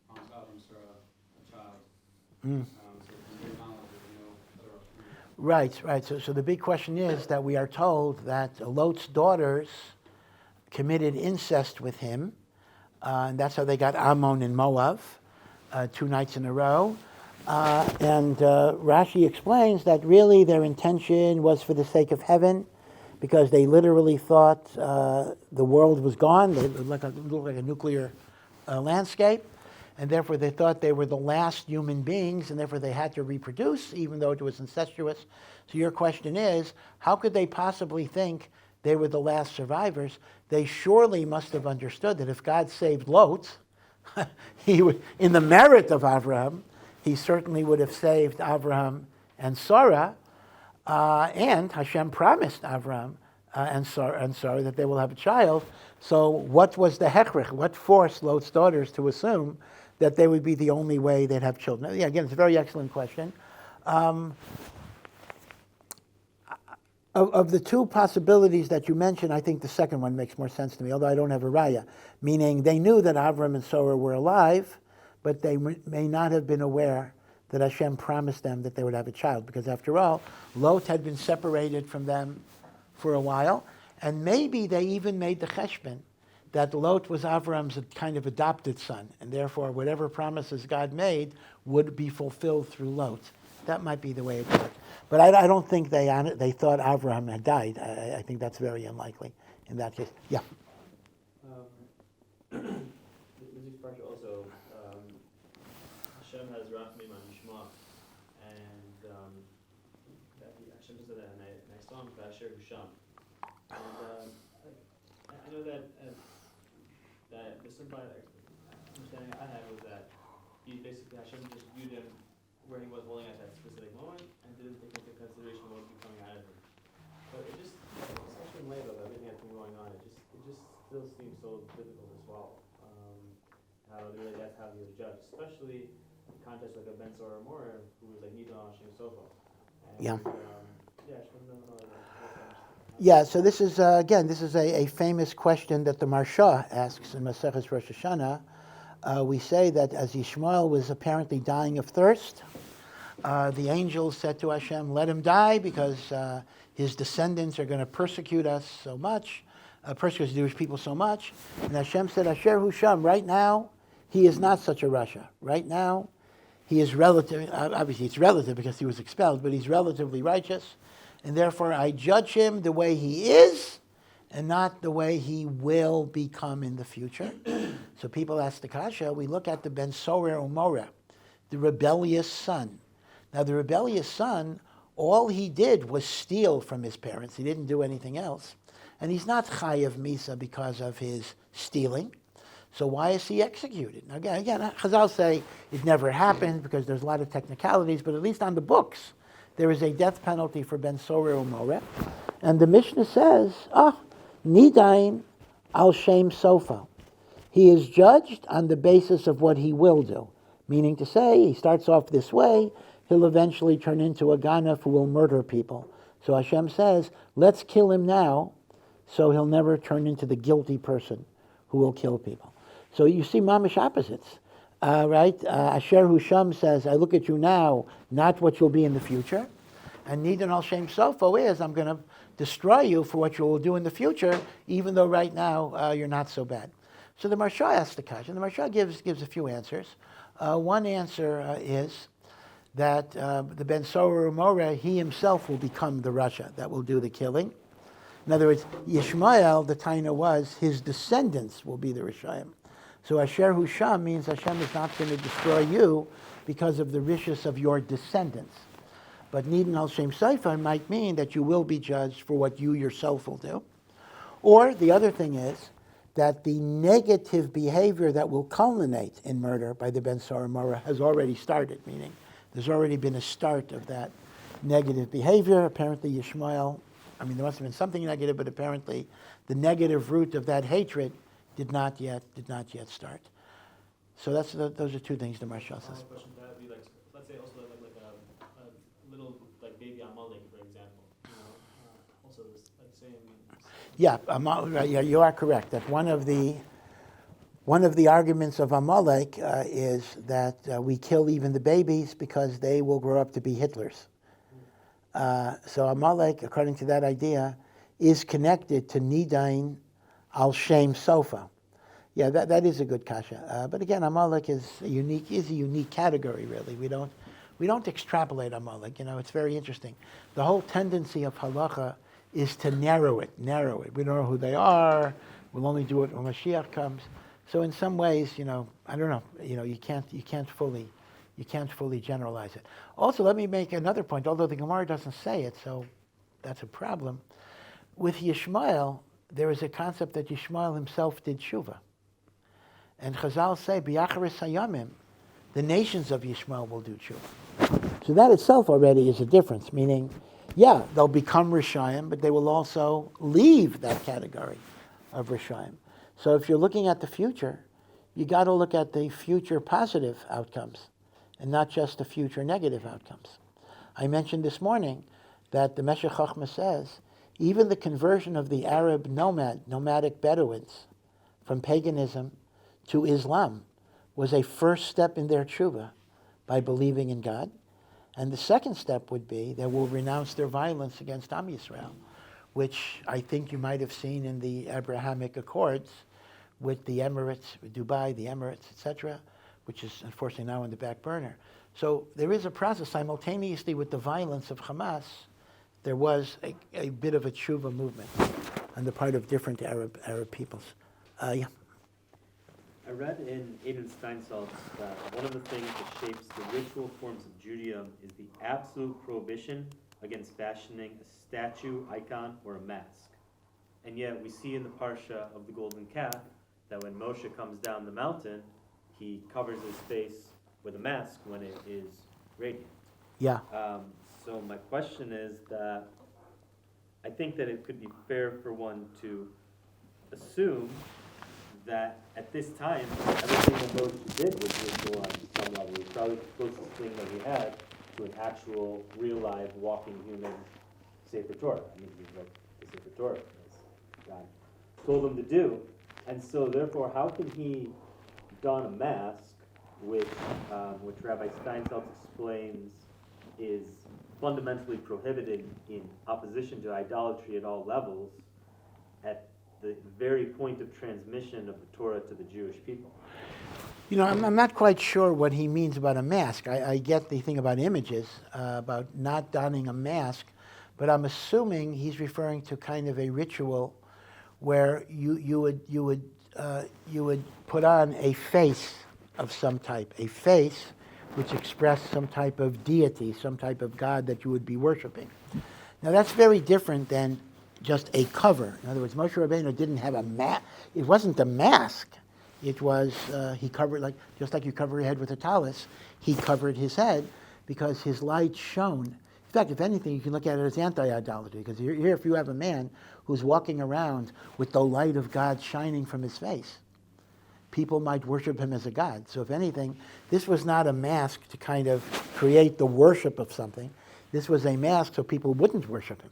Avraham and Sarah a child? So from their knowledge, there were no other opportunities. Right. So the big question is that we are told that Lot's daughters committed incest with him, and that's how they got Ammon and Moab 2 nights in a row. And Rashi explains that really their intention was for the sake of heaven, because they literally thought the world was gone. They looked like a nuclear landscape, and therefore they thought they were the last human beings, and therefore they had to reproduce, even though it was incestuous. So your question is, how could they possibly think they were the last survivors? They surely must have understood that if God saved Lot, he would, in the merit of Avraham, he certainly would have saved Avraham and Sarah, and Hashem promised Avraham and Sarah that they will have a child. So what was the hechrich? What forced Lot's daughters to assume that they would be the only way they'd have children? Yeah, again, it's a very excellent question. Of the two possibilities that you mentioned, I think the second one makes more sense to me, although I don't have a raya. Meaning they knew that Avraham and Sarah were alive, but they may not have been aware that Hashem promised them that they would have a child, because after all, Lot had been separated from them for a while, and maybe they even made the cheshbon that Lot was Avraham's kind of adopted son, and therefore whatever promises God made would be fulfilled through Lot. That might be the way it worked. But I don't think they thought Avraham had died. I think that's very unlikely in that case. Yeah. This is partial also. Hashem has rachmim on Yishma, and Hashem said that, and I saw him Vasher Husham. And I know that the simple understanding I had was that Hashem just viewed him where he was holding at that specific moment and didn't take into consideration what would be coming out of him. But it just, especially in light of everything that's been going on, it just still seems so difficult to swallow. How really that's how he was judged, especially in context like a Ben Sora Mora, who was like Nidon Hashem Sofa. Yeah. Yeah, so this is again a famous question that the Marsha asks in Maseches Rosh Hashanah. We say that as Ishmael was apparently dying of thirst, the angels said to Hashem, let him die because his descendants are going to persecute us so much, persecute the Jewish people so much. And Hashem said, Asher Husham, right now, he is not such a rasha. Right now, he is relative, obviously it's relative because he was expelled, but he's relatively righteous. And therefore, I judge him the way he is and not the way he will become in the future. So people ask the kasha, we look at the Ben Sorer Umoreh, the rebellious son. Now the rebellious son, all he did was steal from his parents. He didn't do anything else. And he's not chayav misa because of his stealing. So why is he executed? Now again, Chazal say it never happened because there's a lot of technicalities, but at least on the books, there is a death penalty for Ben Sorer Umoreh. And the Mishnah says, Nidain al Shem Sofa. He is judged on the basis of what he will do. Meaning to say, he starts off this way, he'll eventually turn into a ganef who will murder people. So Hashem says, let's kill him now, so he'll never turn into the guilty person who will kill people. So you see mamish opposites, right? Asher Husham says, I look at you now, not what you'll be in the future. And Nidan al Shem Sofo is, I'm going to destroy you for what you will do in the future, even though right now you're not so bad. So the Maharsha asks the question. The Maharsha gives a few answers. One answer is that the Ben Sorer Umoreh, he himself will become the rasha that will do the killing. In other words, Ishmael, the taina was, his descendants will be the Rishayim. So Asher Husham means Hashem is not going to destroy you because of the rishus of your descendants. But Nidan al Shem Seifa might mean that you will be judged for what you yourself will do. Or the other thing is that the negative behavior that will culminate in murder by the Ben Sorer Umoreh has already started, meaning there's already been a start of that negative behavior. Apparently Ishmael, there must have been something negative, but apparently the negative root of that hatred did not yet start. So those are two things the Maharsha says. Question to that would be like, let's say also like a little like baby Amalek, for example. Also this like same. Yeah, you are correct. That one of the arguments of Amalek is that we kill even the babies because they will grow up to be Hitlers. So Amalek, according to that idea, is connected to Nidain al Shem Sofa. Yeah, that is a good kasha. But again, Amalek is a unique category, really. We don't extrapolate Amalek. It's very interesting. The whole tendency of halacha is to narrow it. We don't know who they are. We'll only do it when Mashiach comes. So in some ways, I don't know. You can't fully generalize it. Also, let me make another point. Although the Gemara doesn't say it, so that's a problem. With Yishmael, there is a concept that Yishmael himself did Teshuva. And Chazal say, B'yacharis hayamim, the nations of Yishmael will do Teshuva. So that itself already is a difference, meaning, yeah, they'll become Rishayim, but they will also leave that category of Rishayim. So if you're looking at the future, you got to look at the future positive outcomes and not just the future negative outcomes. I mentioned this morning that the Meshech Chochmah says, even the conversion of the Arab nomadic Bedouins from paganism to Islam was a first step in their tshuva by believing in God. And the second step would be they will renounce their violence against Am Yisrael, which I think you might have seen in the Abrahamic Accords with the Emirates, with Dubai, the Emirates, etc., which is unfortunately now in the back burner. So there is a process simultaneously with the violence of Hamas. There was a bit of a tshuva movement on the part of different Arab peoples. Yeah. I read in Adin Steinsaltz that one of the things that shapes the ritual forms of Judaism is the absolute prohibition against fashioning a statue, icon, or a mask. And yet we see in the Parsha of the Golden Calf that when Moshe comes down the mountain, he covers his face with a mask when it is radiant. Yeah. So my question is that I think that it could be fair for one to assume that at this time, everything that Moshe did was ritual on some level. It was probably the closest thing that he had to an actual, real, live, walking human Sefer Torah. He's like the Sefer Torah, as God told him to do. And so therefore, how can he don a mask, which Rabbi Steinsaltz explains is fundamentally prohibited in opposition to idolatry at all levels at the very point of transmission of the Torah to the Jewish people. You know, I'm not quite sure what he means about a mask. I get the thing about images, about not donning a mask, but I'm assuming he's referring to kind of a ritual where you would put on a face of some type, a face which expressed some type of deity, some type of God that you would be worshiping. Now that's very different than just a cover. In other words, Moshe Rabbeinu didn't have a mask. It wasn't a mask. It was, he covered, just like you cover your head with a talus, he covered his head because his light shone. In fact, if anything, you can look at it as anti-idolatry, because here if you have a man who's walking around with the light of God shining from his face, people might worship him as a god. So if anything, this was not a mask to kind of create the worship of something. This was a mask so people wouldn't worship him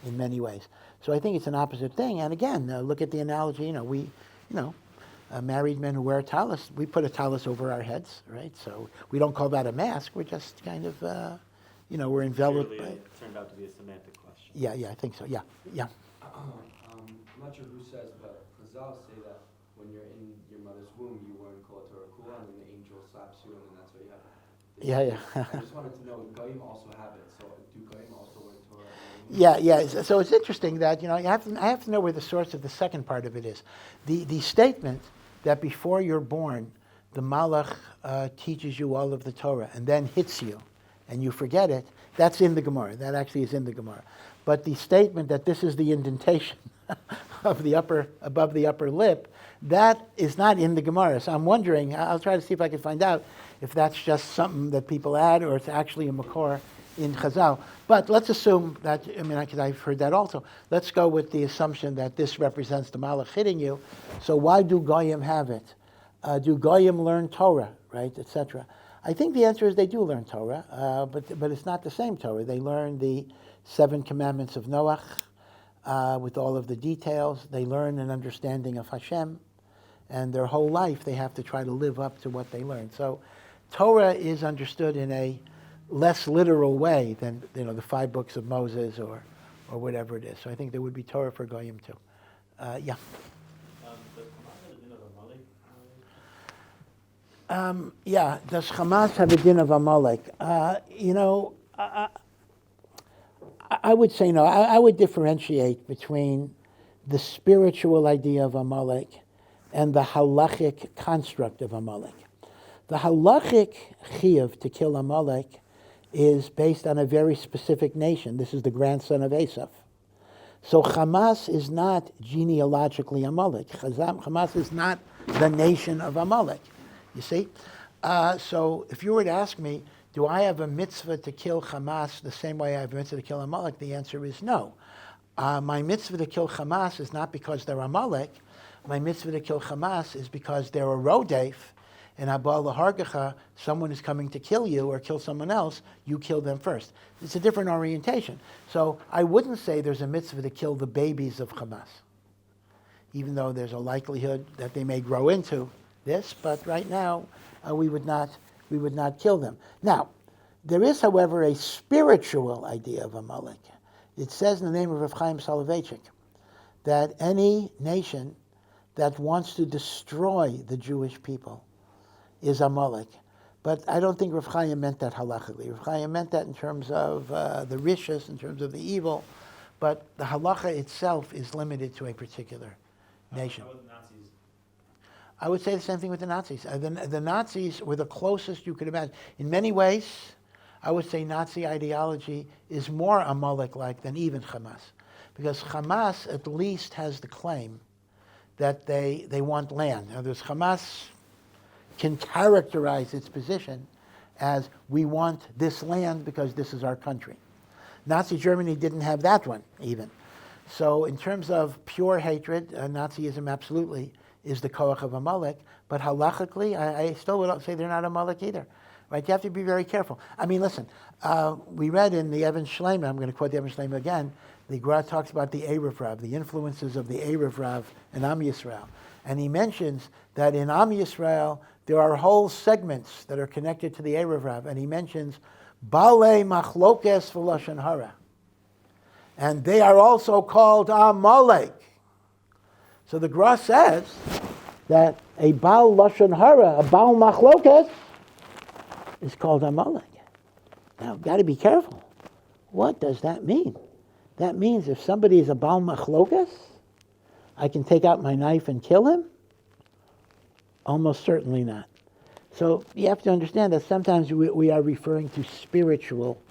in many ways. So I think it's an opposite thing. And again, look at the analogy, married men who wear a talus, we put a talus over our heads, right? So we don't call that a mask. We're just kind of, we're enveloped by it. It turned out to be a semantic question. Yeah, I think so. Yeah. I'm not sure who says, but Chazal say that when you're in your mother's womb, you learn Kol Torah Kula, and then the angel slaps you, and then that's what you have. Yeah. I just wanted to know, Goyim also have it, so do Goyim also learn Torah? Yeah. So it's interesting that, I have to know where the source of the second part of it is. The statement that before you're born, the malach teaches you all of the Torah and then hits you and you forget it, that's in the Gemara. That actually is in the Gemara. But the statement that this is the indentation above the upper lip, that is not in the Gemara. So I'm wondering, I'll try to see if I can find out if that's just something that people add or it's actually a makor in Chazal. But let's assume that, because I've heard that also. Let's go with the assumption that this represents the malach hitting you. So why do Goyim have it? Do Goyim learn Torah, right, etc.? I think the answer is they do learn Torah, but it's not the same Torah. They learn the 7 commandments of Noach with all of the details. They learn an understanding of Hashem, and their whole life they have to try to live up to what they learn. So Torah is understood in a less literal way than the 5 books of Moses or whatever it is. So I think there would be Torah for Goyim too. Yeah. Does Hamas have a din of Amalek? I would say no. I would differentiate between the spiritual idea of Amalek and the halachic construct of Amalek. The halachic chiyuv to kill Amalek is based on a very specific nation. This is the grandson of Esav. So Hamas is not genealogically Amalek. Hamas is not the nation of Amalek. You see? So if you were to ask me, do I have a mitzvah to kill Hamas the same way I have a mitzvah to kill Amalek? The answer is no. My mitzvah to kill Hamas is not because they're Amalek. My mitzvah to kill Hamas is because they're a rodef, and Abba Lahargacha, someone is coming to kill you or kill someone else, you kill them first. It's a different orientation. So I wouldn't say there's a mitzvah to kill the babies of Hamas, even though there's a likelihood that they may grow into this, but right now we would not kill them. Now, there is, however, a spiritual idea of Amalek. It says in the name of Rav Chaim Soloveitchik that any nation that wants to destroy the Jewish people is Amalek. But I don't think Rav Chaim meant that halachically. Rav Chaim meant that in terms of the rishus, in terms of the evil, but the halacha itself is limited to a particular nation. How about the Nazis? I would say the same thing with the Nazis. The Nazis were the closest you could imagine. In many ways, I would say Nazi ideology is more Amalek-like than even Hamas. Because Hamas at least has the claim that they want land. Now, there's Hamas can characterize its position as we want this land because this is our country. Nazi Germany didn't have that one even. So in terms of pure hatred, Nazism absolutely is the koach of Amalek, but halachically, I still would say they're not Amalek either. Right? You have to be very careful. I mean, listen, we read in the Evan Shlema, I'm going to quote the Evan Shlema again, the Gra talks about the Erev Rav, the influences of the Erev Rav in Am Yisrael. And he mentions that in Am Yisrael, there are whole segments that are connected to the Erev Rav, and he mentions Balei machlokes v'lashon hara. And they are also called Amalek. So the Gra says that a Baal Lashon Hara, a Baal Machlokes, is called Amalek. Now, got to be careful. What does that mean? That means if somebody is a Baal Machlokes, I can take out my knife and kill him? Almost certainly not. So you have to understand that sometimes we are referring to spiritual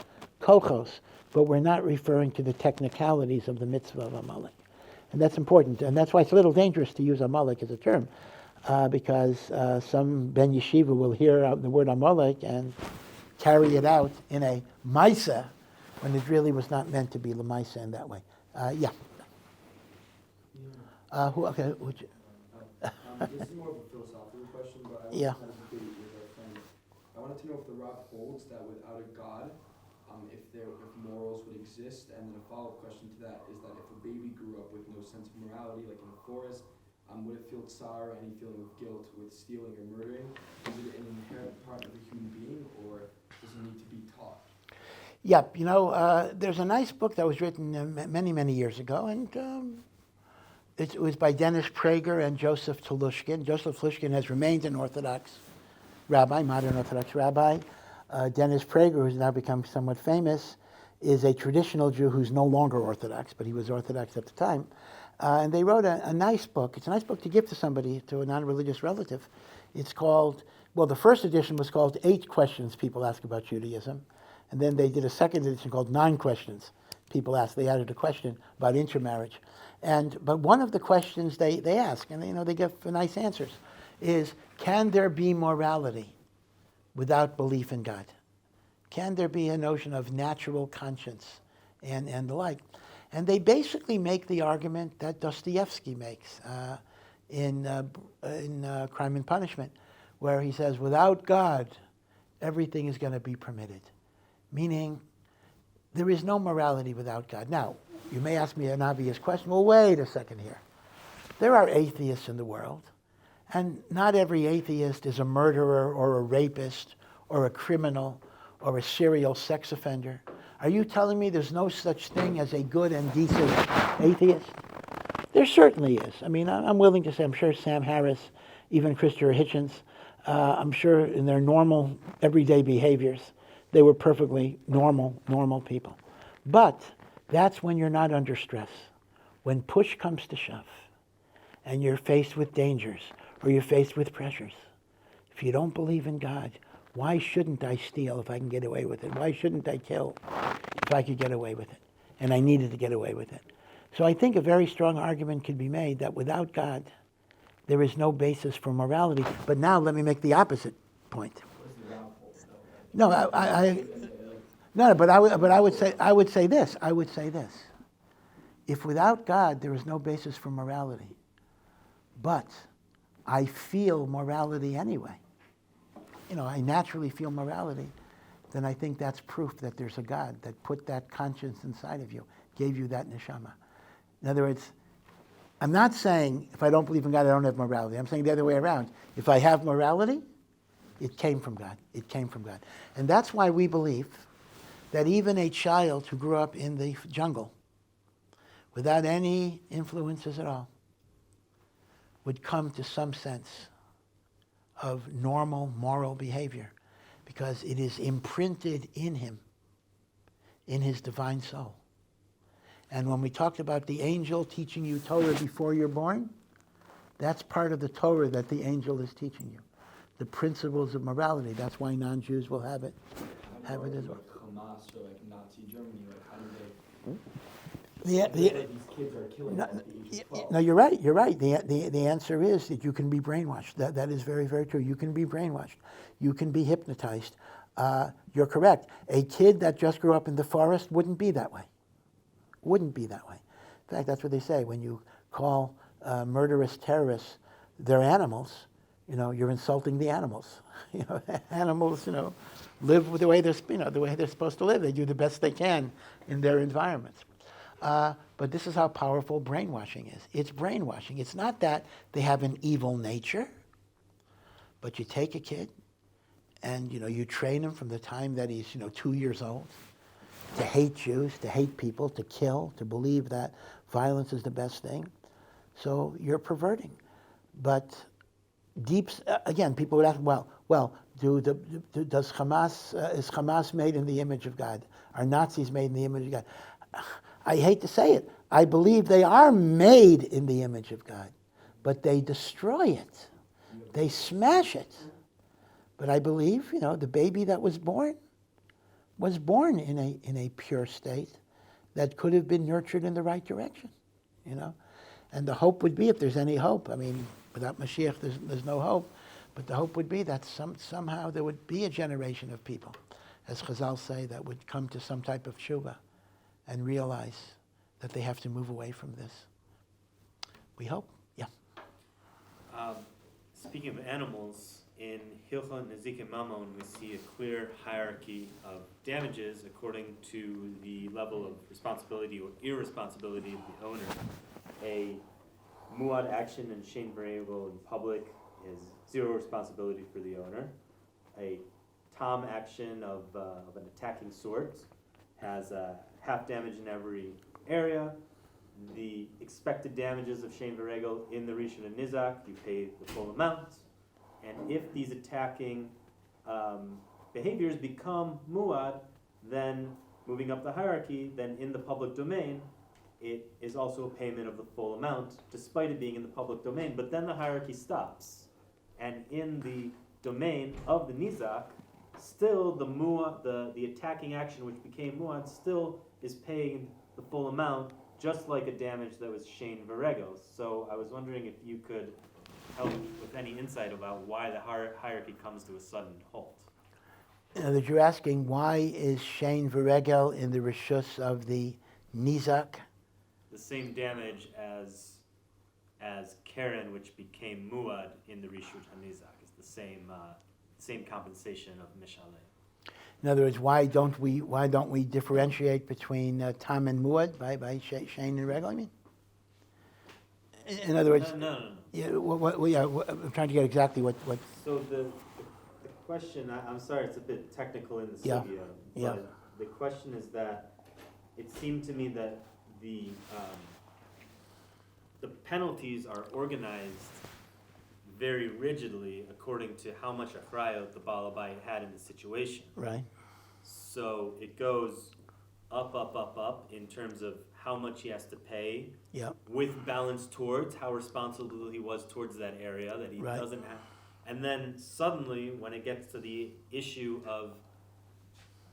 kochos, but we're not referring to the technicalities of the mitzvah of Amalek. And that's important. And that's why it's a little dangerous to use Amalek as a term, because some ben yeshiva will hear the word Amalek and carry it out in a maisa, when it really was not meant to be l'maisa in that way. Yeah. Okay. This is more of a philosophical question, but I Yeah. kind of debate with our friend. I wanted to know if the Rav holds that without a God, if morals would exist, and then a follow-up question to that is that if a baby grew up with no sense of morality, like in a forest, would it feel tsar or any feeling of guilt with stealing or murdering? Is it an inherent part of a human being, or does it need to be taught? Yep. There's a nice book that was written many, many years ago, and it was by Dennis Prager and Joseph Telushkin. Joseph Telushkin has remained an Orthodox rabbi, modern Orthodox rabbi. Dennis Prager, who's now become somewhat famous, is a traditional Jew who's no longer Orthodox, but he was Orthodox at the time. And they wrote a nice book. It's a nice book to give to somebody, to a non-religious relative. It's called, the first edition was called 8 Questions People Ask About Judaism. And then they did a second edition called 9 Questions People Ask. They added a question about intermarriage. But one of the questions they ask, and they give nice answers, is, can there be morality without belief in God? Can there be a notion of natural conscience and the like? And they basically make the argument that Dostoevsky makes in Crime and Punishment, where he says, without God, everything is going to be permitted. Meaning, there is no morality without God. Now, you may ask me an obvious question. Well, wait a second here. There are atheists in the world, and not every atheist is a murderer or a rapist or a criminal or a serial sex offender. Are you telling me there's no such thing as a good and decent atheist? There certainly is. I mean, I'm willing to say, I'm sure Sam Harris, even Christopher Hitchens, I'm sure in their normal, everyday behaviors, they were perfectly normal people. But that's when you're not under stress. When push comes to shove, and you're faced with dangers, or you're faced with pressures. If you don't believe in God, why shouldn't I steal if I can get away with it? Why shouldn't I kill if I could get away with it? And I needed to get away with it. So I think a very strong argument could be made that without God, there is no basis for morality. But now let me make the opposite point. No, but I would say this. If without God there is no basis for morality, but I feel morality anyway, I naturally feel morality, then I think that's proof that there's a God that put that conscience inside of you, gave you that neshama. In other words, I'm not saying if I don't believe in God, I don't have morality. I'm saying the other way around. If I have morality, it came from God. It came from God. And that's why we believe that even a child who grew up in the jungle without any influences at all would come to some sense of normal moral behavior because it is imprinted in him, in his divine soul. And when we talked about the angel teaching you Torah before you're born, that's part of the Torah that the angel is teaching you. The principles of morality. That's why non-Jews will have it as well. Hamas or like Nazi Germany, like how do The, these kids are killing at the age of 12? no, you're right. You're right. The answer is that you can be brainwashed. That is very, very true. You can be brainwashed. You can be hypnotized. You're correct. A kid that just grew up in the forest wouldn't be that way. Wouldn't be that way. In fact, that's what they say. When you call murderous terrorists their animals, you're insulting the animals. Animals, live the way they're supposed to live. They do the best they can in their environments. But this is how powerful brainwashing is. It's brainwashing. It's not that they have an evil nature, but you take a kid and you train him from the time that he's 2 years old to hate Jews, to hate people, to kill, to believe that violence is the best thing. So you're perverting. But again, people would ask, well, does Hamas is Hamas made in the image of God? Are Nazis made in the image of God? I hate to say it. I believe they are made in the image of God, but they destroy it. They smash it. But I believe, the baby that was born in a pure state that could have been nurtured in the right direction, And the hope would be, if there's any hope, I mean, without Mashiach, there's no hope, but the hope would be that somehow there would be a generation of people, as Chazal say, that would come to some type of Teshuva and realize that they have to move away from this. We hope, yeah. Speaking of animals, in Hilchot Nezikin Mamon, we see a clear hierarchy of damages according to the level of responsibility or irresponsibility of the owner. A muad action and shein v'regel in public is zero responsibility for the owner. A tom action of an attacking sort has half damage in every area. The expected damages of shein v'regel in the rishon and nizak, you pay the full amount. And if these attacking behaviors become muad, then moving up the hierarchy, then in the public domain, it is also a payment of the full amount, despite it being in the public domain. But then the hierarchy stops. And in the domain of the nizak, still the muad, the attacking action which became muad, still is paying the full amount, just like a damage that was shein v'regel. So I was wondering if you could help with any insight about why the hierarchy comes to a sudden halt. That you're asking, why is shein v'regel in the rishus of the nizak? The same damage as Karen, which became muad in the rishut hanizak, is the same compensation of mishaleh. In other words, why don't we differentiate between tam and muad by shein and regel? I mean, in other words, No. Yeah, I'm trying to get exactly what. So the question, I'm sorry, it's a bit technical in the sugya, but the question is that it seemed to me that the penalties are organized very rigidly according to how much achrayot the Baal Habayit had in the situation. Right. So it goes up in terms of how much he has to pay, with balance towards how responsible he was towards that area that he doesn't have. And then suddenly, when it gets to the issue of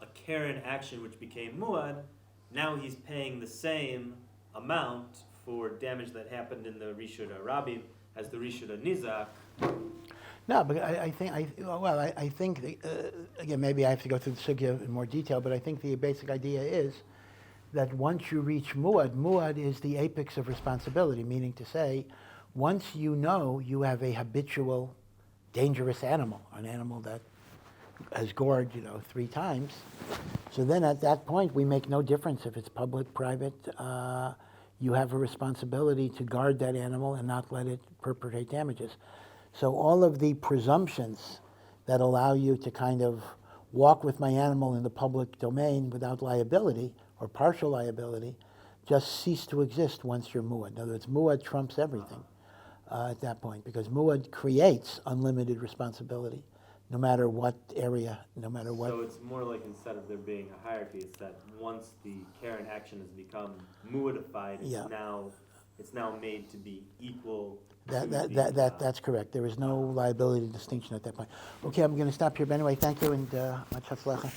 a Karen action which became muad, now he's paying the same amount for damage that happened in the Rishut HaRabim as the Rishut HaNizak. No, but I think, again, maybe I have to go through the sugya in more detail, but I think the basic idea is that once you reach muad is the apex of responsibility, meaning to say, once you know you have a habitual, dangerous animal, an animal that has gored, 3 times, so then at that point we make no difference if it's public, private, you have a responsibility to guard that animal and not let it perpetrate damages. So all of the presumptions that allow you to kind of walk with my animal in the public domain without liability or partial liability just cease to exist once you're muad. In other words, muad trumps everything at that point, because muad creates unlimited responsibility, no matter what area, no matter what. So it's more like, instead of there being a hierarchy, it's that once the Karen action has become muadified, it's now made to be equal. That's correct. There is no liability distinction at that point. Okay, I'm going to stop here. But anyway, thank you, and much hatzlacha.